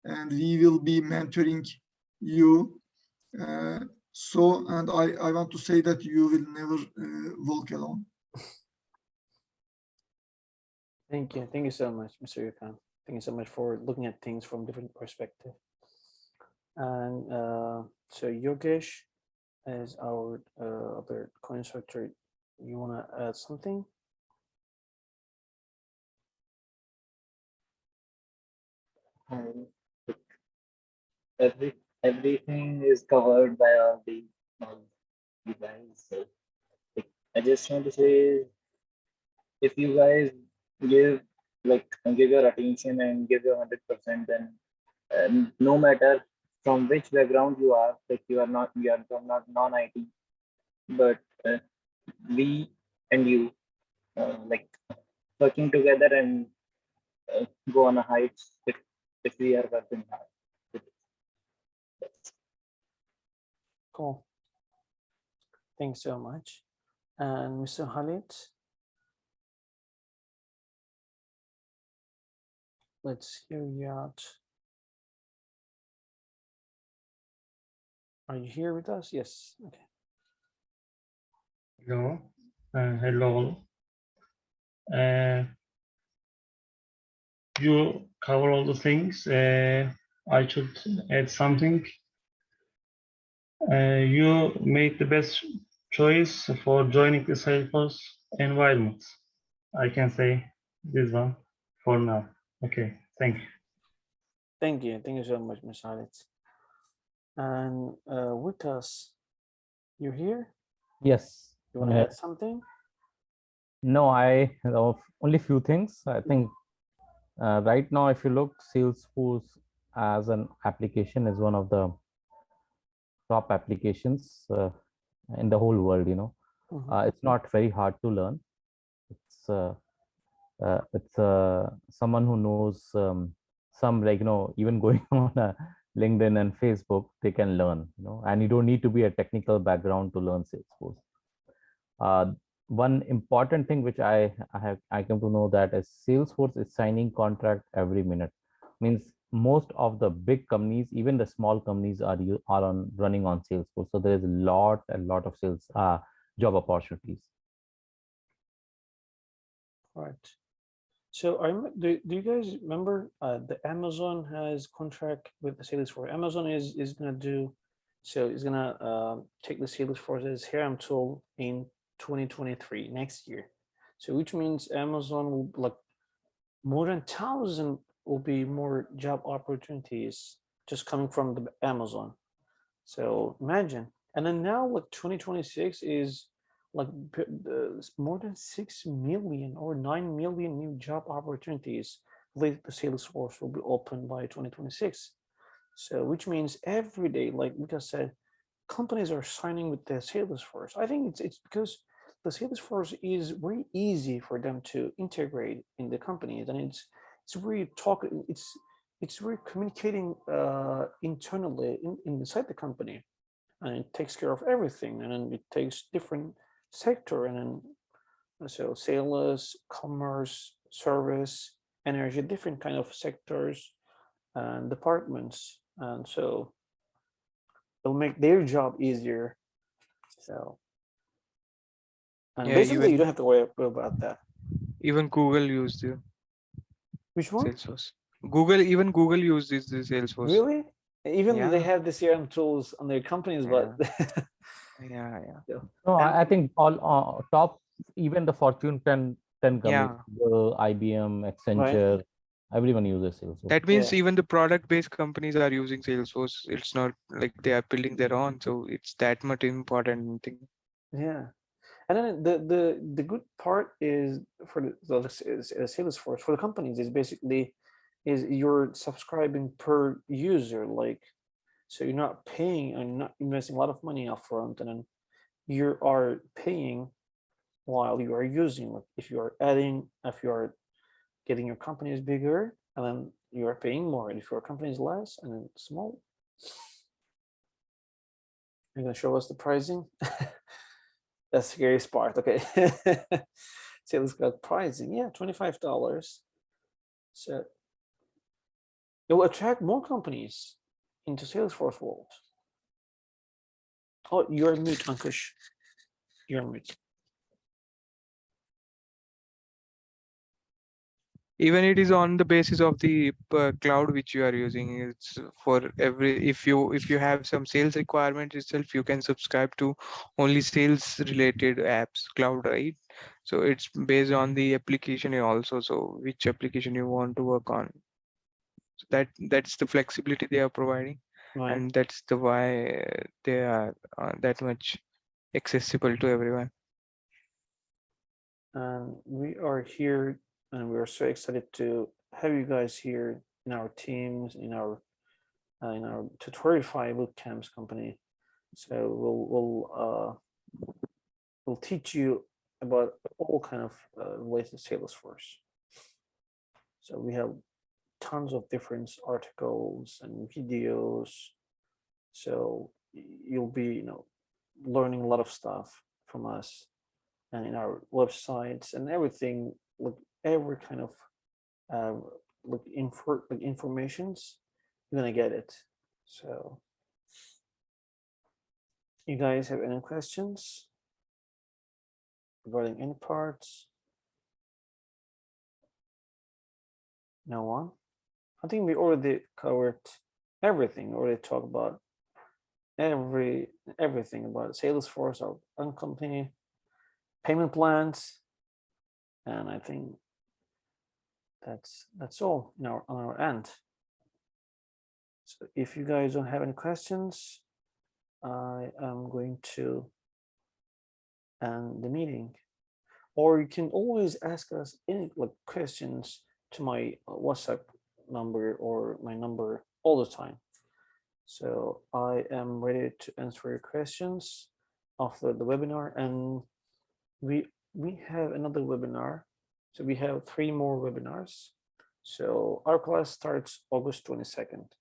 and we will be mentoring you. And I want to say that you will never walk alone. Thank you. Thank you so much, Mr. Yukan. Thank you so much for looking at things from different perspective. And so Yogesh is our other co-instructor. You want to add something? And everything is covered by all the knowledge you guys. So like, I just want to say, if you guys give give your attention and give your 100%, then no matter from which background you are, like you are from not non-IT, but we and you like working together and go on a heights if we are working hard. Cool. Thanks so much. And Mr. Khalid, let's hear you out. Are you here with us? Yes. Okay. Hello, hello. Uh, you cover all the things. I should add something. You made the best choice for joining the Salesforce environment. I can say this one for now. Okay, thank you. Thank you. Thank you so much, Ms. Khalid. And with us, you're here? Yes. You want to add something? No, I only few things. I think right now, if you look, Salesforce as an application is one of the top applications in the whole world. It's not very hard to learn. It's someone who knows some, like, even going on a LinkedIn and Facebook, they can learn, and you don't need to be a technical background to learn Salesforce. One important thing which I come to know that is Salesforce is signing contract every minute. Means most of the big companies, even the small companies, are running on Salesforce. So there is a lot of sales job opportunities. Right. So do you guys remember the Amazon has contract with the Salesforce? Amazon is gonna do, so it's gonna take the Salesforce as CRM tool in 2023 next year. So which means Amazon will, like, more than 1,000 will be more job opportunities just coming from the Amazon. So imagine, and then now like 2026 is like more than 6 million or 9 million new job opportunities related to Salesforce will be open by 2026. So which means every day, like Mika said, companies are signing with the Salesforce. I think it's because the Salesforce is very easy for them to integrate in the companies, and it's very it's very communicating internally inside the company, and it takes care of everything, and then it takes different sector, and then so sales, commerce, service, energy, different kind of sectors and departments, and so it'll make their job easier. So, and Yeah, basically you don't even have to worry about that. even Google used the Which one? Salesforce. Google uses the Salesforce. Really? Even they Yeah, have the CRM tools on their companies, but yeah, yeah. so, No, and I think all top, even the Fortune 10 companies, Yeah. Google, IBM, right, Accenture, everyone uses Salesforce. That means yeah, even the product-based companies are using Salesforce. It's not like they are building their own, so it's that much important thing. yeah. And then the good part is for the Salesforce for the companies is basically is you're subscribing per user, like, so you're not paying and not investing a lot of money upfront, and then you are paying while you are using. Like if you are adding, if you are getting your company is bigger, and then you are paying more. And if your company is less and then small, you're gonna show us the pricing. That's the scariest part. Okay. Sales got pricing. Yeah, $25. So it will attract more companies into Salesforce world. Oh, you're mute, Ankush. You're mute. Even it is on the basis of the cloud which you are using. It's for every, if you have some sales requirement itself, you can subscribe to only sales related apps cloud, right? So it's based on the application also, so which application you want to work on. So that's the flexibility they are providing, Right. and that's the why they are that much accessible to everyone. And we are here, and we are so excited to have you guys here in our teams, in our Tutorify bootcamps company. So we'll teach you about all kind of related to Salesforce. So we have tons of different articles and videos. So you'll be, learning a lot of stuff from us and in our websites and everything, like every kind of informations, you're gonna get it. So you guys have any questions regarding any parts? No one? I think we already covered everything. We already talked about everything about Salesforce, our own company, payment plans, and I think that's all on our end. So if you guys don't have any questions, I am going to end the meeting. Or you can always ask us any questions to my WhatsApp number or my number all the time. So I am ready to answer your questions after the webinar, and we have another webinar. So we have 3 more webinars. So our class starts August 22nd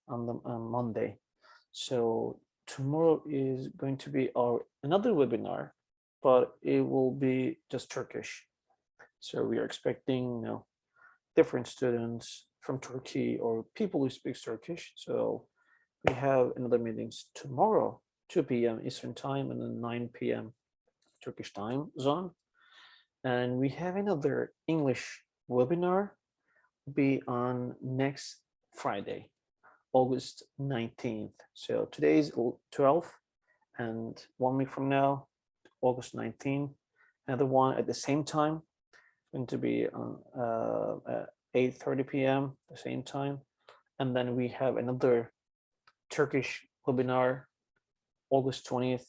on Monday. So tomorrow is going to be our another webinar, but it will be just Turkish. So we are expecting different students from Turkey or people who speak Turkish. So we have another meetings tomorrow, 2 p.m. Eastern time and then 9 p.m. Turkish time zone. And we have another English webinar be on next Friday, August 19th. So today is 12th, and 1 week from now, August 19th, another one at the same time, going to be on at 8:30 p.m. the same time. And then we have another Turkish webinar, August 20th,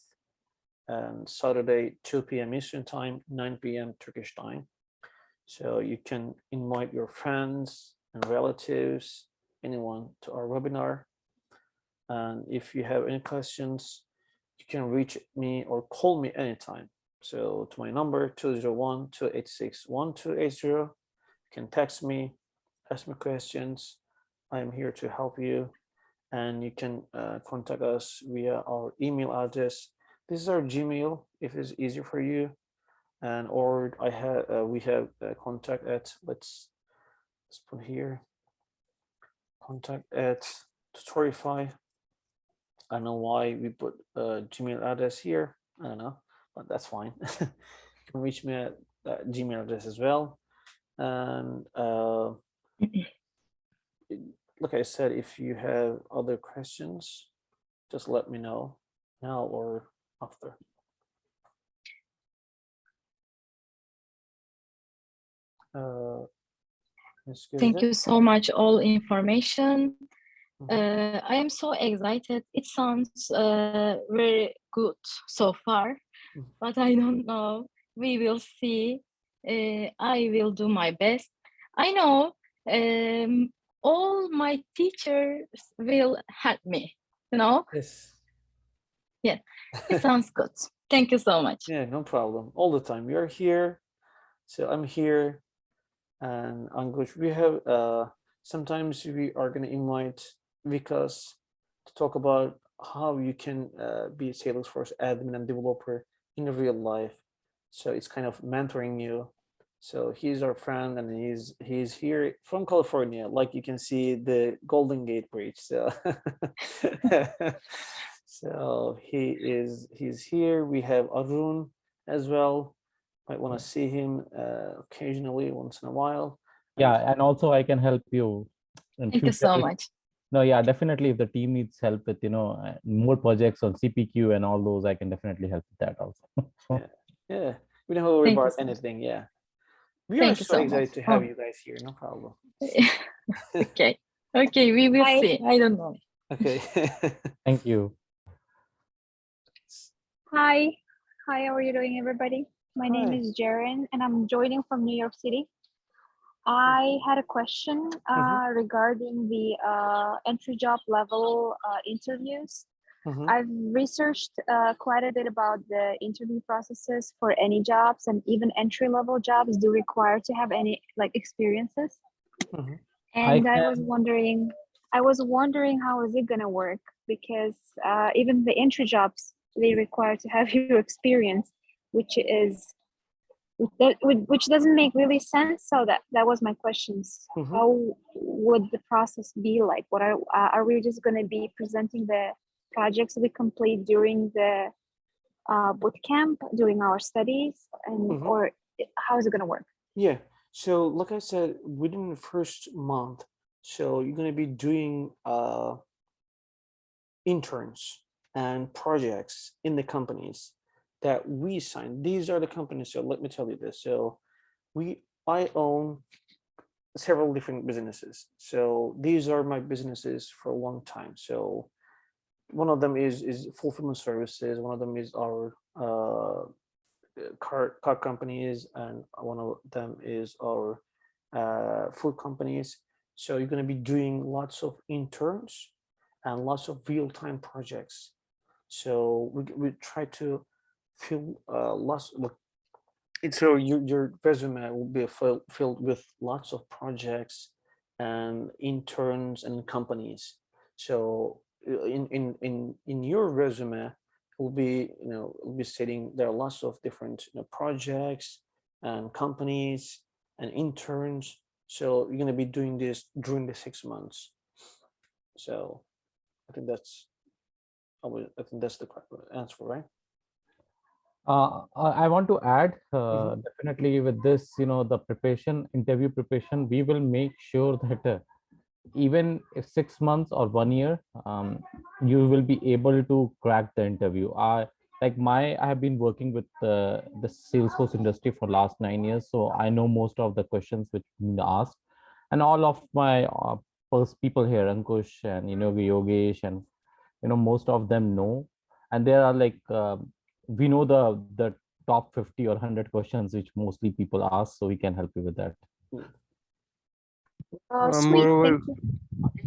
and Saturday, 2 p.m. Eastern time, 9 p.m. Turkish time. So you can invite your friends and relatives, anyone to our webinar. And if you have any questions, you can reach me or call me anytime. So to my number, 201-286-1280. You can text me, ask me questions. I am here to help you. And you can contact us via our email address. This is our Gmail, if it's easier for you. And or we have contact at, let's put here, contact at Tutorify. I don't know why we put a Gmail address here. I don't know, but that's fine. You can reach me at that Gmail address as well. And like I said, if you have other questions, just let me know now or after. Thank you so much, all information. Mhm. I am so excited. It sounds very good so far, Mhm. but I don't know. We will see. I will do my best. I know all my teachers will help me, Yes. Yeah, it sounds good. Thank you so much. Yeah, no problem. All the time. You're here. So I'm here. And Ankush, we have sometimes we are going to invite Vikas to talk about how you can be a Salesforce admin and developer in real life. So it's kind of mentoring you. So he's our friend, and he's here from California. Like you can see the Golden Gate Bridge. So so he's here. We have Arun as well. Might want to see him occasionally, once in a while. Yeah, and also I can help you in Thank you future. so much. No, yeah, definitely. If the team needs help with, more projects on CPQ and all those, I can definitely help with that also. Yeah, we don't have to worry Thank you about so much. anything. Yeah, we are Thank you so so excited much. to have you guys here. No problem. Okay. Okay, we will Hi. see. I don't know. Okay. Thank you. Hi. Hi, how are you doing, everybody? My name Hi. is Jaren, and I'm joining from New York City. I had a question regarding the entry job level interviews. I've researched quite a bit about the interview processes for any jobs, and even entry level jobs do require to have any like experiences. And I was wondering how is it gonna work, because even the entry jobs, they require to have your experience, which is which doesn't make really sense. So that was my questions. How would the process be like? What are we just going to be presenting the projects we complete during the boot camp, during our studies, and or how is it going to work? Yeah. So like I said, within the first month, so you're going to be doing interns and projects in the companies that we sign. These are the companies. So let me tell you this. So I own several different businesses. So these are my businesses for a long time. So one of them is fulfillment services. One of them is our car companies, and one of them is our food companies. So you're going to be doing lots of interns and lots of real-time projects. So we try to fill lots. So your resume will be filled with lots of projects and interns and companies. So in your resume will be, will be stating there are lots of different, projects and companies and interns. So you're going to be doing this during the 6 months. So I think that's the correct answer, right? I want to add, definitely with this, the interview preparation, we will make sure that even if 6 months or 1 year, you will be able to crack the interview. I have been working with the Salesforce industry for last 9 years, so I know most of the questions which been asked, and all of my first people here, Ankush and Yogesh, and most of them know, and there are like we know the top 50 or 100 questions which mostly people ask, so we can help you with that. Sweet. Moreover, Thank you.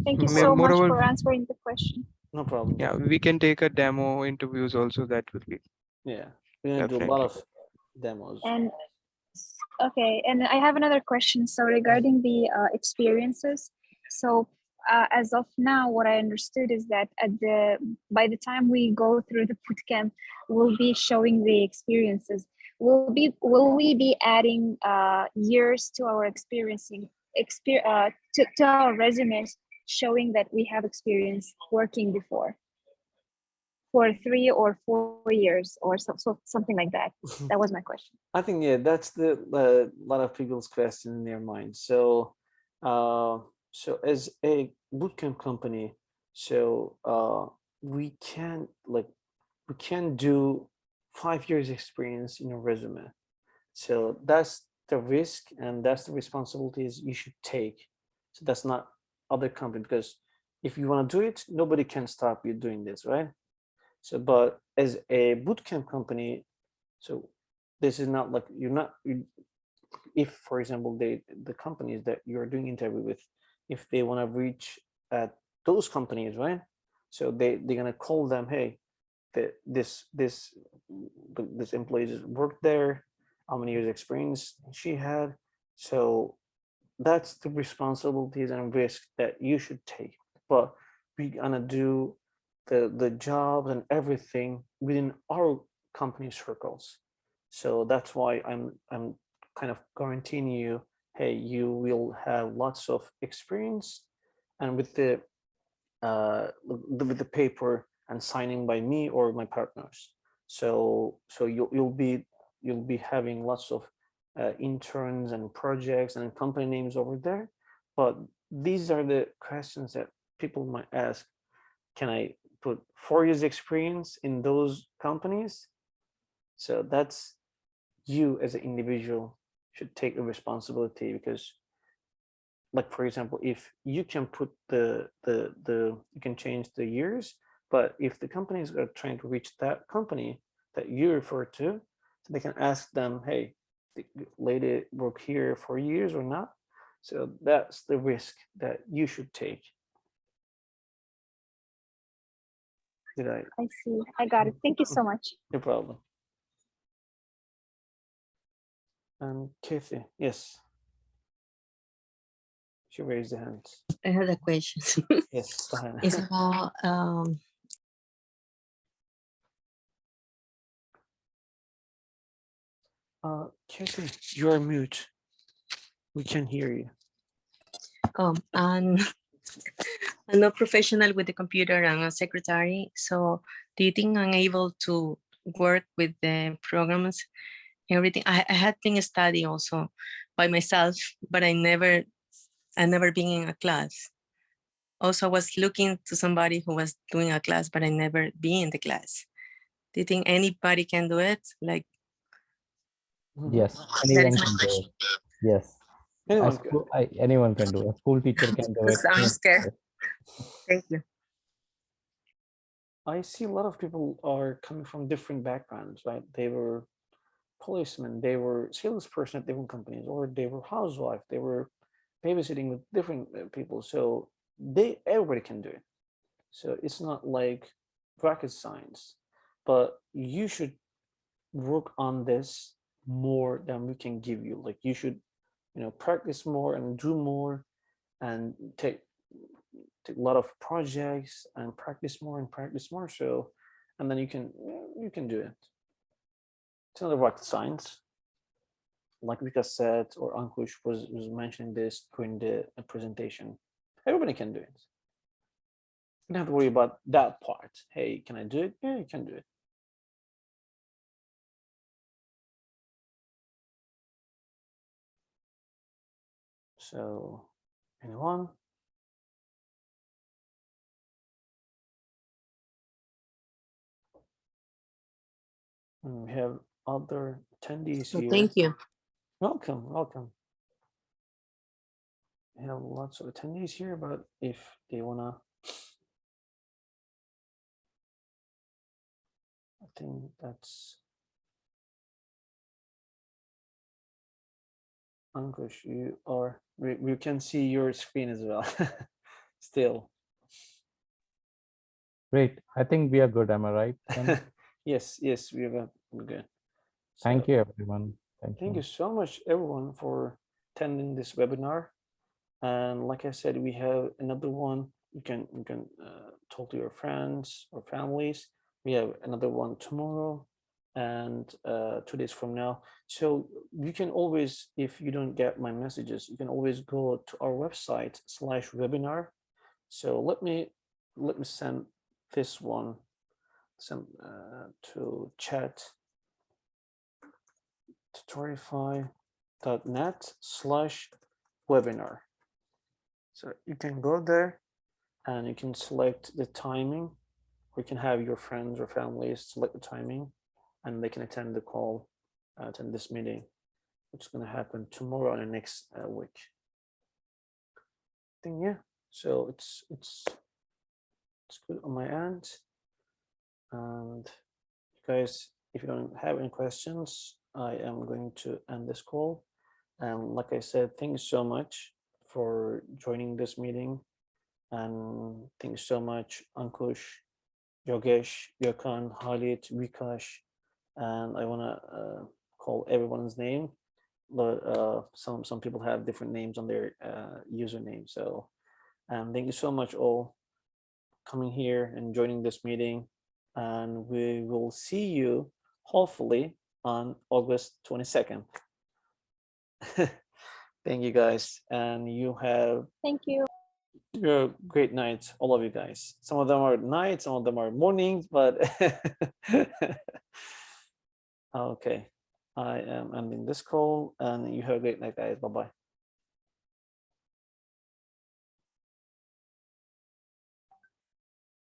Thank you No so problem. much moreover, for answering the question. No problem. yeah, we can take a demo interviews also. That will be Yeah, we're gonna do a lot definitely. of demos. And okay, and I have another question. So regarding the experiences, so as of now, what I understood is that by the time we go through the boot camp, we'll be showing the experiences. Will we be adding years to our to our resumes, showing that we have experience working before for 3 or 4 years or something like that? That was my question. I think, yeah, that's the lot of people's question in their mind. So, so as a bootcamp company, so we can do 5 years experience in your resume. So that's the risk and that's the responsibilities you should take. So that's not other company, because if you want to do it, nobody can stop you doing this, right? So, but as a bootcamp company, so this is not like if, for example, the companies that you're doing interview with, if they want to reach at those companies, right? So they're gonna call them, hey, this employee worked there, how many years experience she had. So that's the responsibilities and risk that you should take. But we're gonna do the jobs and everything within our company circles. So that's why I'm kind of guaranteeing you, hey, you will have lots of experience, and with the paper and signing by me or my partners. So you'll be having lots of interns and projects and company names over there. But these are the questions that people might ask. Can I put 4 years experience in those companies? So that's, you as an individual should take a responsibility, because like for example, if you can put you can change the years, but if the companies are trying to reach that company that you refer to, so they can ask them, hey, the lady work here for years or not. So that's the risk that you should take. Did I? I see. I got it. Thank you so much. No problem. Kathy, yes. She raised the hand. I have a question. Yes, go ahead. It's about Kathy, you're mute. We can hear you. and I'm not professional with the computer. I'm a secretary. So do you think I'm able to work with the programs, everything? I had been studying also by myself, but I never been in a class. Also, I was looking to somebody who was doing a class, but I never been in the class. Do you think anybody can do it? Like, Yes, that anyone is my can do question. it. Yes. Anyone can do it. A school teacher can do it. Because I'm scared. Thank you. I see a lot of people are coming from different backgrounds, right? They were policemen, they were salesperson at different companies, or they were housewife, they were babysitting with different people. So everybody can do it. So it's not like rocket science, but you should work on this more than we can give you. Like you should, practice more and do more and take a lot of projects and practice more and practice more. So, and then you can do it. It's not rocket science. Like Vika said, or Ankush was mentioning this during the presentation. Everybody can do it. You don't have to worry about that part. Hey, can I do it? Yeah, you can do it. So, anyone? And we have other attendees So here. thank you. Welcome, welcome. We have lots of attendees here, but if they wanna, I think that's Ankush. We can see your screen as well. Still. Great. I think we are good. Am I right? Yes, we are good. Thank you, everyone. Thank you so much, everyone, for attending this webinar. And like I said, we have another one. You can talk to your friends or families. We have another one tomorrow and 2 days from now. So you can always, if you don't get my messages, you can always go to our website /webinar. So let me send this one to chat tutorify.net/webinar. So you can go there and you can select the timing, or you can have your friends or families select the timing and they can attend the call, attend this meeting, which is going to happen tomorrow and next week. I think, yeah, so it's good on my end. And guys, if you don't have any questions, I am going to end this call. And like I said, thank you so much for joining this meeting. And thank you so much, Ankush, Yogesh, Gökhan, Halit, Vikash, and I want to call everyone's name, but some people have different names on their username. So thank you so much all coming here and joining this meeting, and we will see you hopefully on August 22nd. Thank you guys, and you have great nights, all of you guys. Some of them are nights, some of them are mornings, but okay. I am ending this call, and you have a great night, guys. Bye-bye.